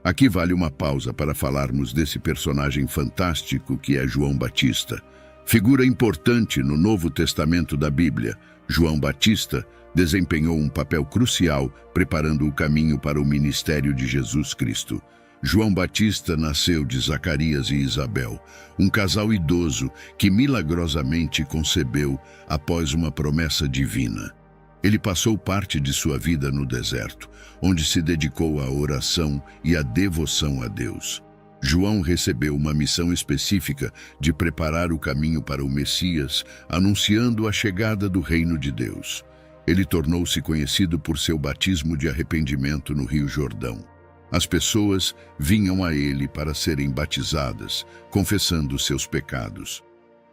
Aqui vale uma pausa para falarmos desse personagem fantástico que é João Batista. Figura importante no Novo Testamento da Bíblia, João Batista desempenhou um papel crucial preparando o caminho para o ministério de Jesus Cristo. João Batista nasceu de Zacarias e Isabel, um casal idoso que milagrosamente concebeu após uma promessa divina. Ele passou parte de sua vida no deserto, onde se dedicou à oração e à devoção a Deus. João recebeu uma missão específica de preparar o caminho para o Messias, anunciando a chegada do reino de Deus. Ele tornou-se conhecido por seu batismo de arrependimento no Rio Jordão. As pessoas vinham a ele para serem batizadas, confessando seus pecados.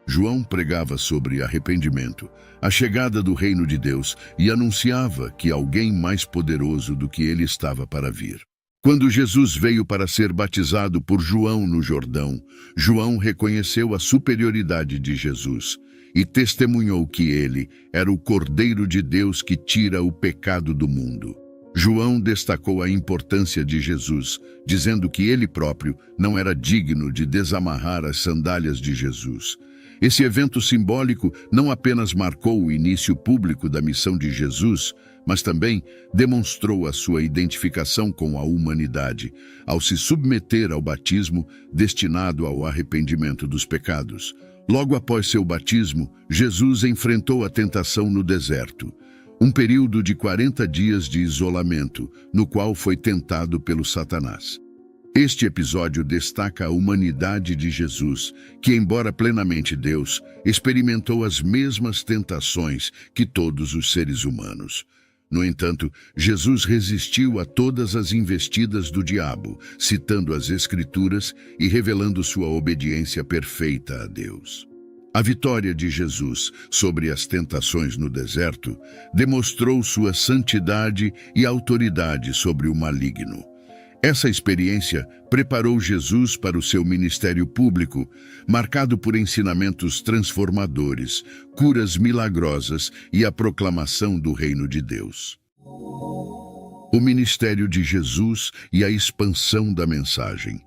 João pregava sobre arrependimento, a chegada do reino de Deus e anunciava que alguém mais poderoso do que ele estava para vir. Quando Jesus veio para ser batizado por João no Jordão, João reconheceu a superioridade de Jesus e testemunhou que ele era o Cordeiro de Deus que tira o pecado do mundo. João destacou a importância de Jesus, dizendo que ele próprio não era digno de desamarrar as sandálias de Jesus. Esse evento simbólico não apenas marcou o início público da missão de Jesus, mas também demonstrou a sua identificação com a humanidade, ao se submeter ao batismo destinado ao arrependimento dos pecados. Logo após seu batismo, Jesus enfrentou a tentação no deserto, um período de 40 dias de isolamento, no qual foi tentado pelo Satanás. Este episódio destaca a humanidade de Jesus, que, embora plenamente Deus, experimentou as mesmas tentações que todos os seres humanos. No entanto, Jesus resistiu a todas as investidas do diabo, citando as Escrituras e revelando sua obediência perfeita a Deus. A vitória de Jesus sobre as tentações no deserto demonstrou sua santidade e autoridade sobre o maligno. Essa experiência preparou Jesus para o seu ministério público, marcado por ensinamentos transformadores, curas milagrosas e a proclamação do reino de Deus. O ministério de Jesus e a expansão da mensagem.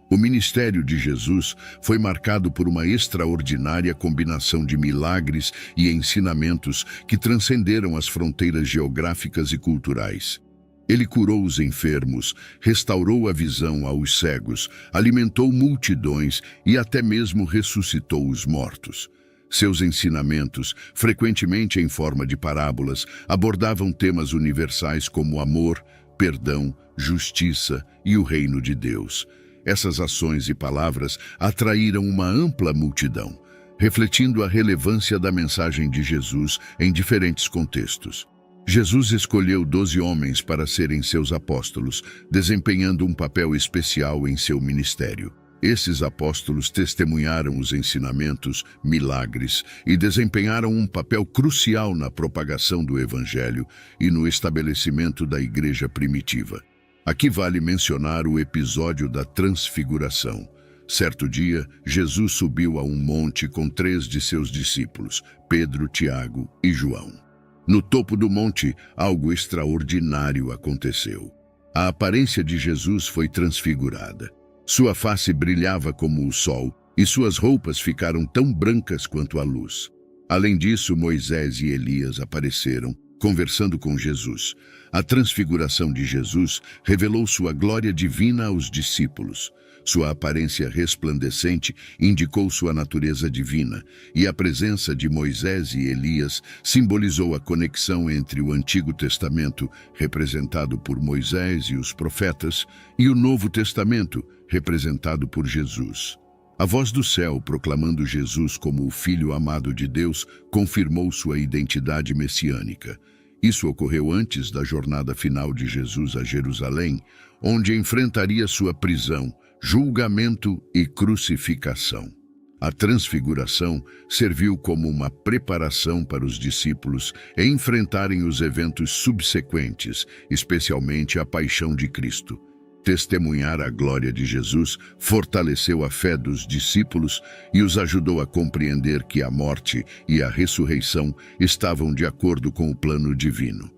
O ministério de Jesus foi marcado por uma extraordinária combinação de milagres e ensinamentos que transcenderam as fronteiras geográficas e culturais. Ele curou os enfermos, restaurou a visão aos cegos, alimentou multidões e até mesmo ressuscitou os mortos. Seus ensinamentos, frequentemente em forma de parábolas, abordavam temas universais como amor, perdão, justiça e o reino de Deus. Essas ações e palavras atraíram uma ampla multidão, refletindo a relevância da mensagem de Jesus em diferentes contextos. Jesus escolheu 12 homens para serem seus apóstolos, desempenhando um papel especial em seu ministério. Esses apóstolos testemunharam os ensinamentos, milagres e desempenharam um papel crucial na propagação do Evangelho e no estabelecimento da igreja primitiva. Aqui vale mencionar o episódio da Transfiguração. Certo dia, Jesus subiu a um monte com 3 de seus discípulos, Pedro, Tiago e João. No topo do monte, algo extraordinário aconteceu. A aparência de Jesus foi transfigurada. Sua face brilhava como o sol e suas roupas ficaram tão brancas quanto a luz. Além disso, Moisés e Elias apareceram, conversando com Jesus. A transfiguração de Jesus revelou sua glória divina aos discípulos. Sua aparência resplandecente indicou sua natureza divina, e a presença de Moisés e Elias simbolizou a conexão entre o Antigo Testamento, representado por Moisés e os profetas, e o Novo Testamento, representado por Jesus. A voz do céu, proclamando Jesus como o Filho amado de Deus, confirmou sua identidade messiânica. Isso ocorreu antes da jornada final de Jesus a Jerusalém, onde enfrentaria sua prisão, julgamento e crucificação. A transfiguração serviu como uma preparação para os discípulos enfrentarem os eventos subsequentes, especialmente a paixão de Cristo. Testemunhar a glória de Jesus fortaleceu a fé dos discípulos e os ajudou a compreender que a morte e a ressurreição estavam de acordo com o plano divino.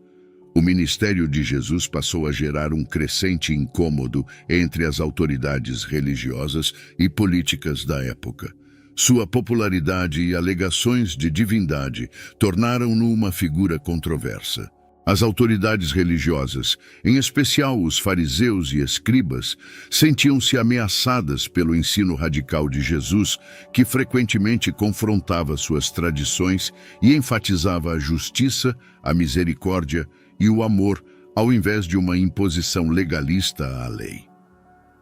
O ministério de Jesus passou a gerar um crescente incômodo entre as autoridades religiosas e políticas da época. Sua popularidade e alegações de divindade tornaram-no uma figura controversa. As autoridades religiosas, em especial os fariseus e escribas, sentiam-se ameaçadas pelo ensino radical de Jesus, que frequentemente confrontava suas tradições e enfatizava a justiça, a misericórdia e o amor, ao invés de uma imposição legalista à lei.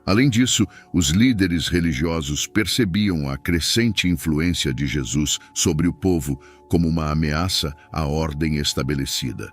Além disso, os líderes religiosos percebiam a crescente influência de Jesus sobre o povo como uma ameaça à ordem estabelecida.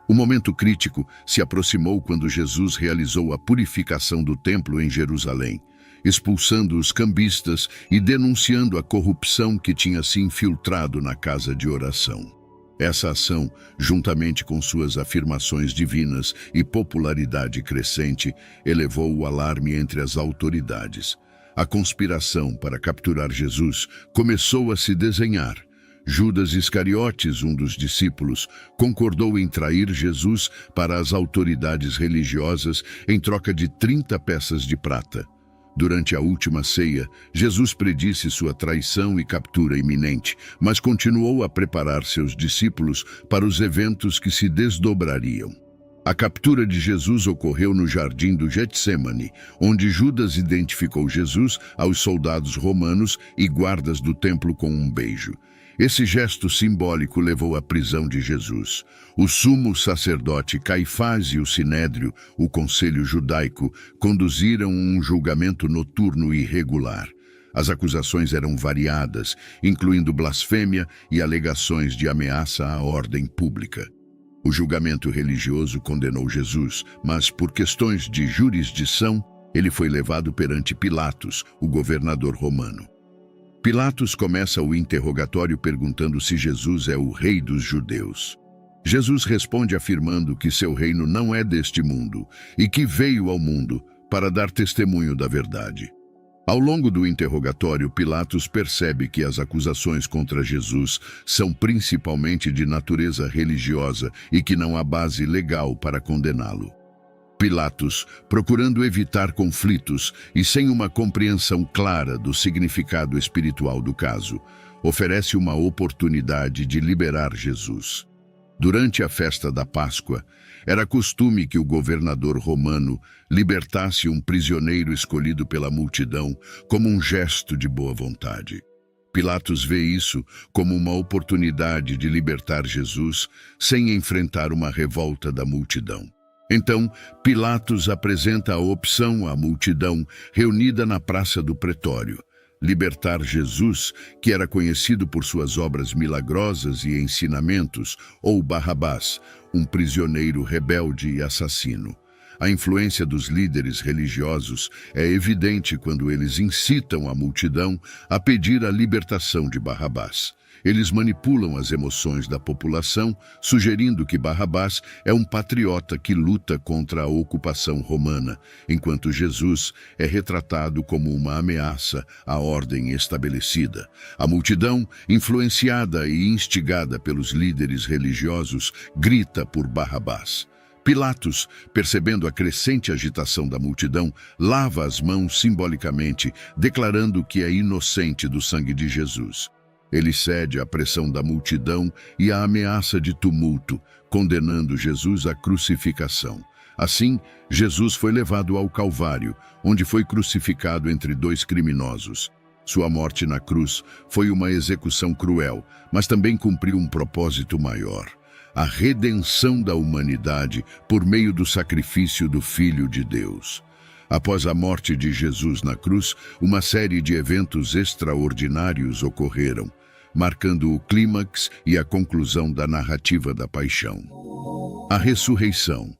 O momento crítico se aproximou quando Jesus realizou a purificação do templo em Jerusalém, expulsando os cambistas e denunciando a corrupção que tinha se infiltrado na casa de oração. Essa ação, juntamente com suas afirmações divinas e popularidade crescente, elevou o alarme entre as autoridades. A conspiração para capturar Jesus começou a se desenhar. Judas Iscariotes, um dos discípulos, concordou em trair Jesus para as autoridades religiosas em troca de 30 peças de prata. Durante a última ceia, Jesus predisse sua traição e captura iminente, mas continuou a preparar seus discípulos para os eventos que se desdobrariam. A captura de Jesus ocorreu no jardim do Getsêmani, onde Judas identificou Jesus aos soldados romanos e guardas do templo com um beijo. Esse gesto simbólico levou à prisão de Jesus. O sumo sacerdote Caifás e o Sinédrio, o conselho judaico, conduziram um julgamento noturno e irregular. As acusações eram variadas, incluindo blasfêmia e alegações de ameaça à ordem pública. O julgamento religioso condenou Jesus, mas por questões de jurisdição, ele foi levado perante Pilatos, o governador romano. Pilatos começa o interrogatório perguntando se Jesus é o rei dos judeus. Jesus responde afirmando que seu reino não é deste mundo e que veio ao mundo para dar testemunho da verdade. Ao longo do interrogatório, Pilatos percebe que as acusações contra Jesus são principalmente de natureza religiosa e que não há base legal para condená-lo. Pilatos, procurando evitar conflitos e sem uma compreensão clara do significado espiritual do caso, oferece uma oportunidade de liberar Jesus. Durante a festa da Páscoa, era costume que o governador romano libertasse um prisioneiro escolhido pela multidão como um gesto de boa vontade. Pilatos vê isso como uma oportunidade de libertar Jesus sem enfrentar uma revolta da multidão. Então, Pilatos apresenta a opção à multidão reunida na Praça do Pretório: libertar Jesus, que era conhecido por suas obras milagrosas e ensinamentos, ou Barrabás, um prisioneiro rebelde e assassino. A influência dos líderes religiosos é evidente quando eles incitam a multidão a pedir a libertação de Barrabás. Eles manipulam as emoções da população, sugerindo que Barrabás é um patriota que luta contra a ocupação romana, enquanto Jesus é retratado como uma ameaça à ordem estabelecida. A multidão, influenciada e instigada pelos líderes religiosos, grita por Barrabás. Pilatos, percebendo a crescente agitação da multidão, lava as mãos simbolicamente, declarando que é inocente do sangue de Jesus. Ele cede à pressão da multidão e à ameaça de tumulto, condenando Jesus à crucificação. Assim, Jesus foi levado ao Calvário, onde foi crucificado entre dois criminosos. Sua morte na cruz foi uma execução cruel, mas também cumpriu um propósito maior: a redenção da humanidade por meio do sacrifício do Filho de Deus. Após a morte de Jesus na cruz, uma série de eventos extraordinários ocorreram, marcando o clímax e a conclusão da narrativa da paixão. A ressurreição.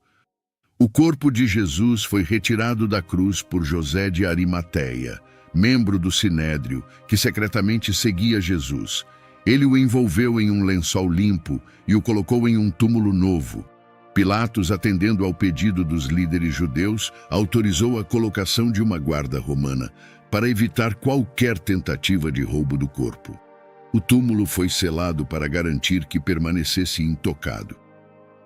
O corpo de Jesus foi retirado da cruz por José de Arimateia, membro do Sinédrio, que secretamente seguia Jesus. Ele o envolveu em um lençol limpo e o colocou em um túmulo novo. Pilatos, atendendo ao pedido dos líderes judeus, autorizou a colocação de uma guarda romana para evitar qualquer tentativa de roubo do corpo. O túmulo foi selado para garantir que permanecesse intocado.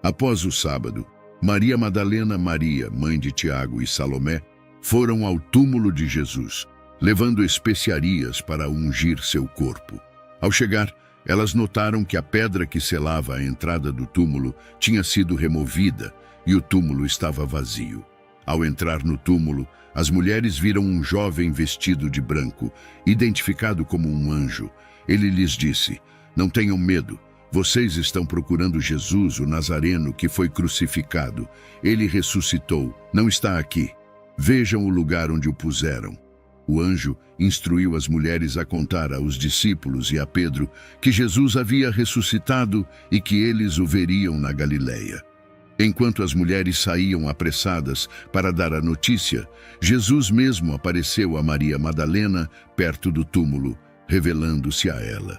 Após o sábado, Maria Madalena, Maria, mãe de Tiago e Salomé, foram ao túmulo de Jesus. levando especiarias para ungir seu corpo. Ao chegar, elas notaram que a pedra que selava a entrada do túmulo tinha sido removida e o túmulo estava vazio. Ao entrar no túmulo, as mulheres viram um jovem vestido de branco, identificado como um anjo. Ele lhes disse: "Não tenham medo. Vocês estão procurando Jesus, o Nazareno, que foi crucificado. Ele ressuscitou. Não está aqui. Vejam o lugar onde o puseram." O anjo instruiu as mulheres a contar aos discípulos e a Pedro que Jesus havia ressuscitado e que eles o veriam na Galileia. Enquanto as mulheres saíam apressadas para dar a notícia, Jesus mesmo apareceu a Maria Madalena perto do túmulo, revelando-se a ela.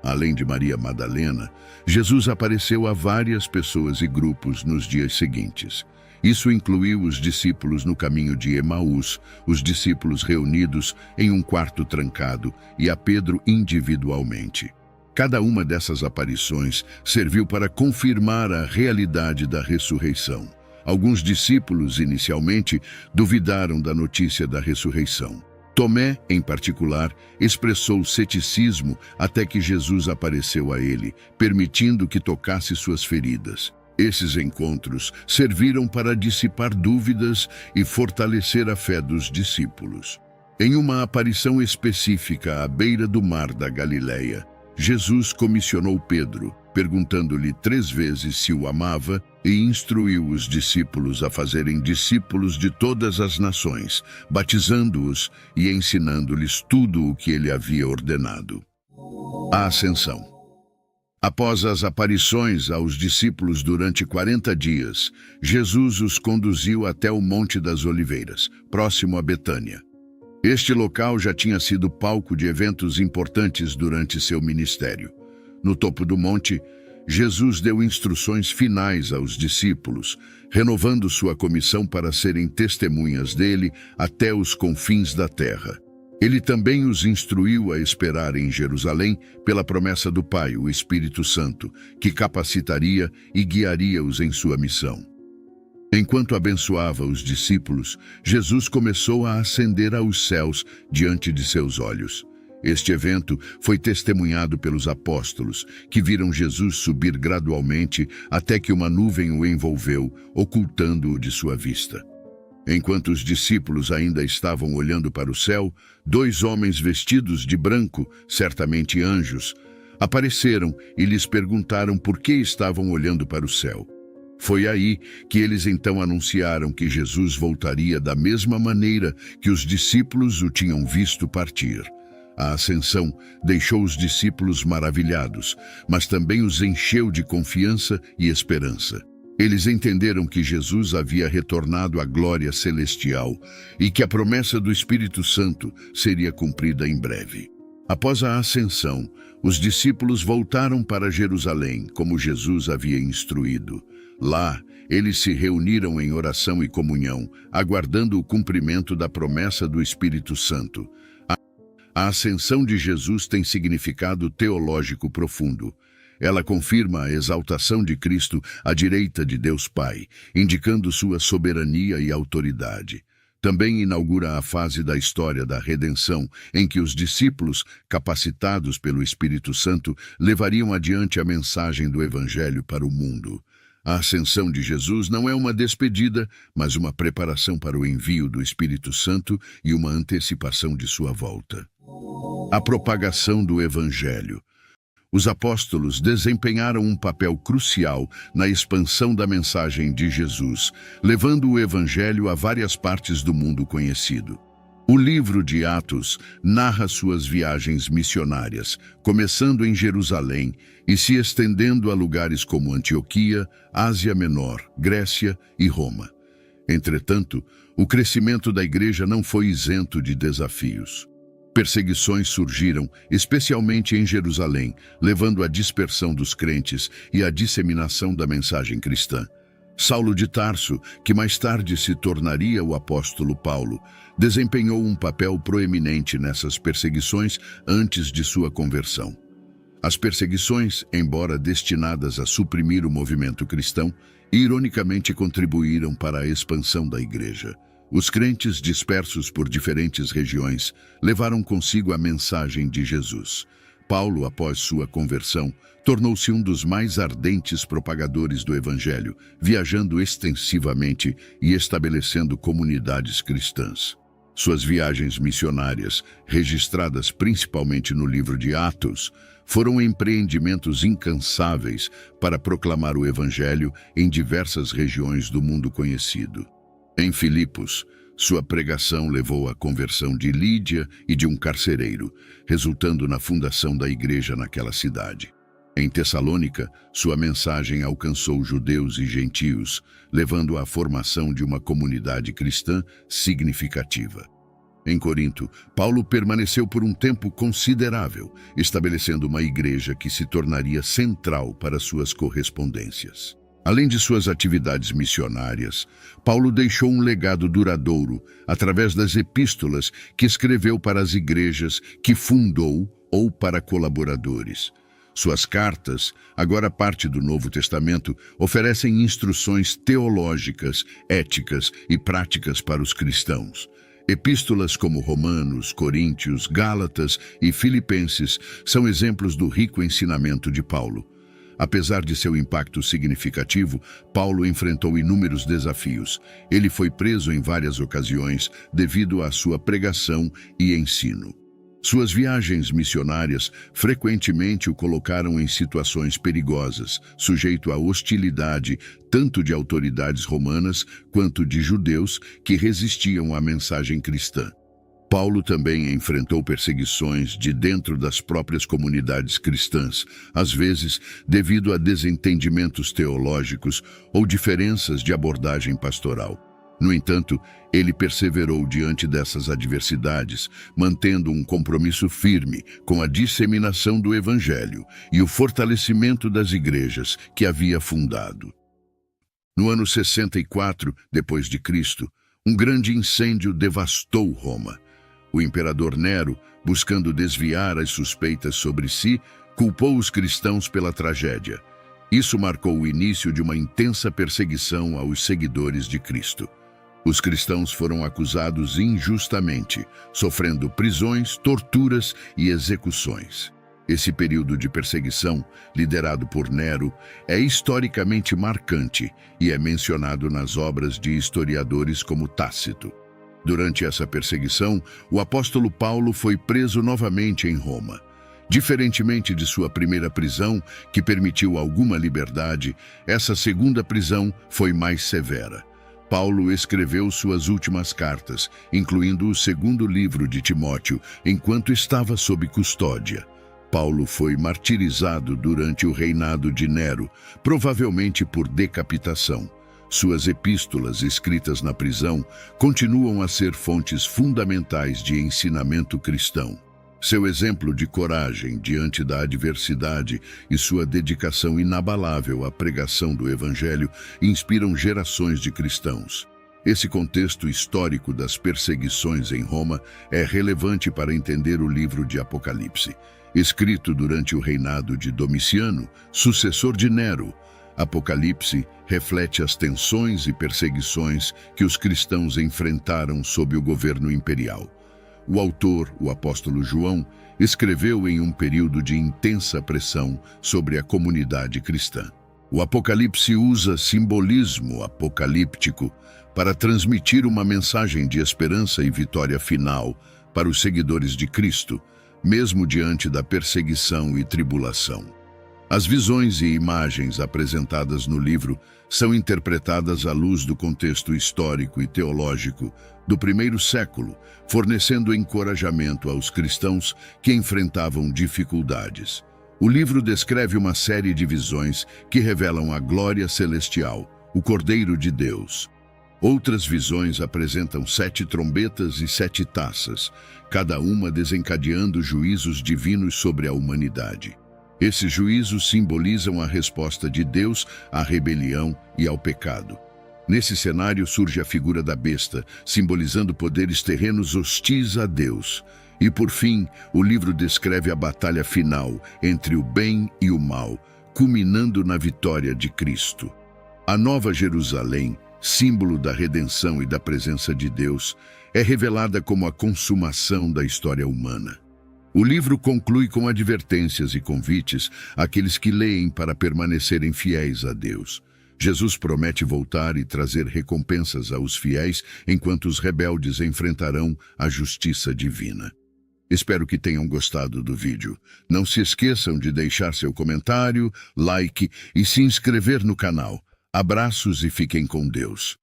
Além de Maria Madalena, Jesus apareceu a várias pessoas e grupos nos dias seguintes. Isso incluiu os discípulos no caminho de Emaús, os discípulos reunidos em um quarto trancado e a Pedro individualmente. Cada uma dessas aparições serviu para confirmar a realidade da ressurreição. Alguns discípulos, inicialmente, duvidaram da notícia da ressurreição. Tomé, em particular, expressou ceticismo até que Jesus apareceu a ele, permitindo que tocasse suas feridas. Esses encontros serviram para dissipar dúvidas e fortalecer a fé dos discípulos. Em uma aparição específica à beira do mar da Galileia, Jesus comissionou Pedro, perguntando-lhe 3 vezes se o amava, e instruiu os discípulos a fazerem discípulos de todas as nações, batizando-os e ensinando-lhes tudo o que ele havia ordenado. A Ascensão. Após as aparições aos discípulos durante 40 dias, Jesus os conduziu até o Monte das Oliveiras, próximo a Betânia. Este local já tinha sido palco de eventos importantes durante seu ministério. No topo do monte, Jesus deu instruções finais aos discípulos, renovando sua comissão para serem testemunhas dele até os confins da terra. Ele também os instruiu a esperar em Jerusalém pela promessa do Pai, o Espírito Santo, que capacitaria e guiaria-os em sua missão. Enquanto abençoava os discípulos, Jesus começou a ascender aos céus diante de seus olhos. Este evento foi testemunhado pelos apóstolos, que viram Jesus subir gradualmente até que uma nuvem o envolveu, ocultando-o de sua vista. Enquanto os discípulos ainda estavam olhando para o céu, 2 homens vestidos de branco, certamente anjos, apareceram e lhes perguntaram por que estavam olhando para o céu. Foi aí que eles então anunciaram que Jesus voltaria da mesma maneira que os discípulos o tinham visto partir. A ascensão deixou os discípulos maravilhados, mas também os encheu de confiança e esperança. Eles entenderam que Jesus havia retornado à glória celestial e que a promessa do Espírito Santo seria cumprida em breve. Após a ascensão, os discípulos voltaram para Jerusalém, como Jesus havia instruído. Lá, eles se reuniram em oração e comunhão, aguardando o cumprimento da promessa do Espírito Santo. A ascensão de Jesus tem significado teológico profundo. Ela confirma a exaltação de Cristo à direita de Deus Pai, indicando sua soberania e autoridade. Também inaugura a fase da história da redenção, em que os discípulos, capacitados pelo Espírito Santo, levariam adiante a mensagem do Evangelho para o mundo. A ascensão de Jesus não é uma despedida, mas uma preparação para o envio do Espírito Santo e uma antecipação de sua volta. A propagação do Evangelho. Os apóstolos desempenharam um papel crucial na expansão da mensagem de Jesus, levando o Evangelho a várias partes do mundo conhecido. O livro de Atos narra suas viagens missionárias, começando em Jerusalém e se estendendo a lugares como Antioquia, Ásia Menor, Grécia e Roma. Entretanto, o crescimento da igreja não foi isento de desafios. Perseguições surgiram, especialmente em Jerusalém, levando à dispersão dos crentes e à disseminação da mensagem cristã. Saulo de Tarso, que mais tarde se tornaria o apóstolo Paulo, desempenhou um papel proeminente nessas perseguições antes de sua conversão. As perseguições, embora destinadas a suprimir o movimento cristão, ironicamente contribuíram para a expansão da igreja. Os crentes dispersos por diferentes regiões levaram consigo a mensagem de Jesus. Paulo, após sua conversão, tornou-se um dos mais ardentes propagadores do Evangelho, viajando extensivamente e estabelecendo comunidades cristãs. Suas viagens missionárias, registradas principalmente no livro de Atos, foram empreendimentos incansáveis para proclamar o Evangelho em diversas regiões do mundo conhecido. Em Filipos, sua pregação levou à conversão de Lídia e de um carcereiro, resultando na fundação da igreja naquela cidade. Em Tessalônica, sua mensagem alcançou judeus e gentios, levando à formação de uma comunidade cristã significativa. Em Corinto, Paulo permaneceu por um tempo considerável, estabelecendo uma igreja que se tornaria central para suas correspondências. Além de suas atividades missionárias, Paulo deixou um legado duradouro através das epístolas que escreveu para as igrejas que fundou ou para colaboradores. Suas cartas, agora parte do Novo Testamento, oferecem instruções teológicas, éticas e práticas para os cristãos. Epístolas como Romanos, Coríntios, Gálatas e Filipenses são exemplos do rico ensinamento de Paulo. Apesar de seu impacto significativo, Paulo enfrentou inúmeros desafios. Ele foi preso em várias ocasiões devido à sua pregação e ensino. Suas viagens missionárias frequentemente o colocaram em situações perigosas, sujeito à hostilidade tanto de autoridades romanas quanto de judeus que resistiam à mensagem cristã. Paulo também enfrentou perseguições de dentro das próprias comunidades cristãs, às vezes devido a desentendimentos teológicos ou diferenças de abordagem pastoral. No entanto, ele perseverou diante dessas adversidades, mantendo um compromisso firme com a disseminação do Evangelho e o fortalecimento das igrejas que havia fundado. No ano 64 depois de Cristo, um grande incêndio devastou Roma. O imperador Nero, buscando desviar as suspeitas sobre si, culpou os cristãos pela tragédia. Isso marcou o início de uma intensa perseguição aos seguidores de Cristo. Os cristãos foram acusados injustamente, sofrendo prisões, torturas e execuções. Esse período de perseguição, liderado por Nero, é historicamente marcante e é mencionado nas obras de historiadores como Tácito. Durante essa perseguição, o apóstolo Paulo foi preso novamente em Roma. Diferentemente de sua primeira prisão, que permitiu alguma liberdade, essa segunda prisão foi mais severa. Paulo escreveu suas últimas cartas, incluindo o segundo livro de Timóteo, enquanto estava sob custódia. Paulo foi martirizado durante o reinado de Nero, provavelmente por decapitação. Suas epístolas escritas na prisão continuam a ser fontes fundamentais de ensinamento cristão. Seu exemplo de coragem diante da adversidade e sua dedicação inabalável à pregação do Evangelho inspiram gerações de cristãos. Esse contexto histórico das perseguições em Roma é relevante para entender o livro de Apocalipse. Escrito durante o reinado de Domiciano, sucessor de Nero, Apocalipse reflete as tensões e perseguições que os cristãos enfrentaram sob o governo imperial. O autor, o apóstolo João, escreveu em um período de intensa pressão sobre a comunidade cristã. O Apocalipse usa simbolismo apocalíptico para transmitir uma mensagem de esperança e vitória final para os seguidores de Cristo, mesmo diante da perseguição e tribulação. As visões e imagens apresentadas no livro são interpretadas à luz do contexto histórico e teológico do primeiro século, fornecendo encorajamento aos cristãos que enfrentavam dificuldades. O livro descreve uma série de visões que revelam a glória celestial, o Cordeiro de Deus. Outras visões apresentam 7 trombetas e 7 taças, cada uma desencadeando juízos divinos sobre a humanidade. Esses juízos simbolizam a resposta de Deus à rebelião e ao pecado. Nesse cenário surge a figura da besta, simbolizando poderes terrenos hostis a Deus. E por fim, o livro descreve a batalha final entre o bem e o mal, culminando na vitória de Cristo. A Nova Jerusalém, símbolo da redenção e da presença de Deus, é revelada como a consumação da história humana. O livro conclui com advertências e convites àqueles que leem para permanecerem fiéis a Deus. Jesus promete voltar e trazer recompensas aos fiéis, enquanto os rebeldes enfrentarão a justiça divina. Espero que tenham gostado do vídeo. Não se esqueçam de deixar seu comentário, like e se inscrever no canal. Abraços e fiquem com Deus.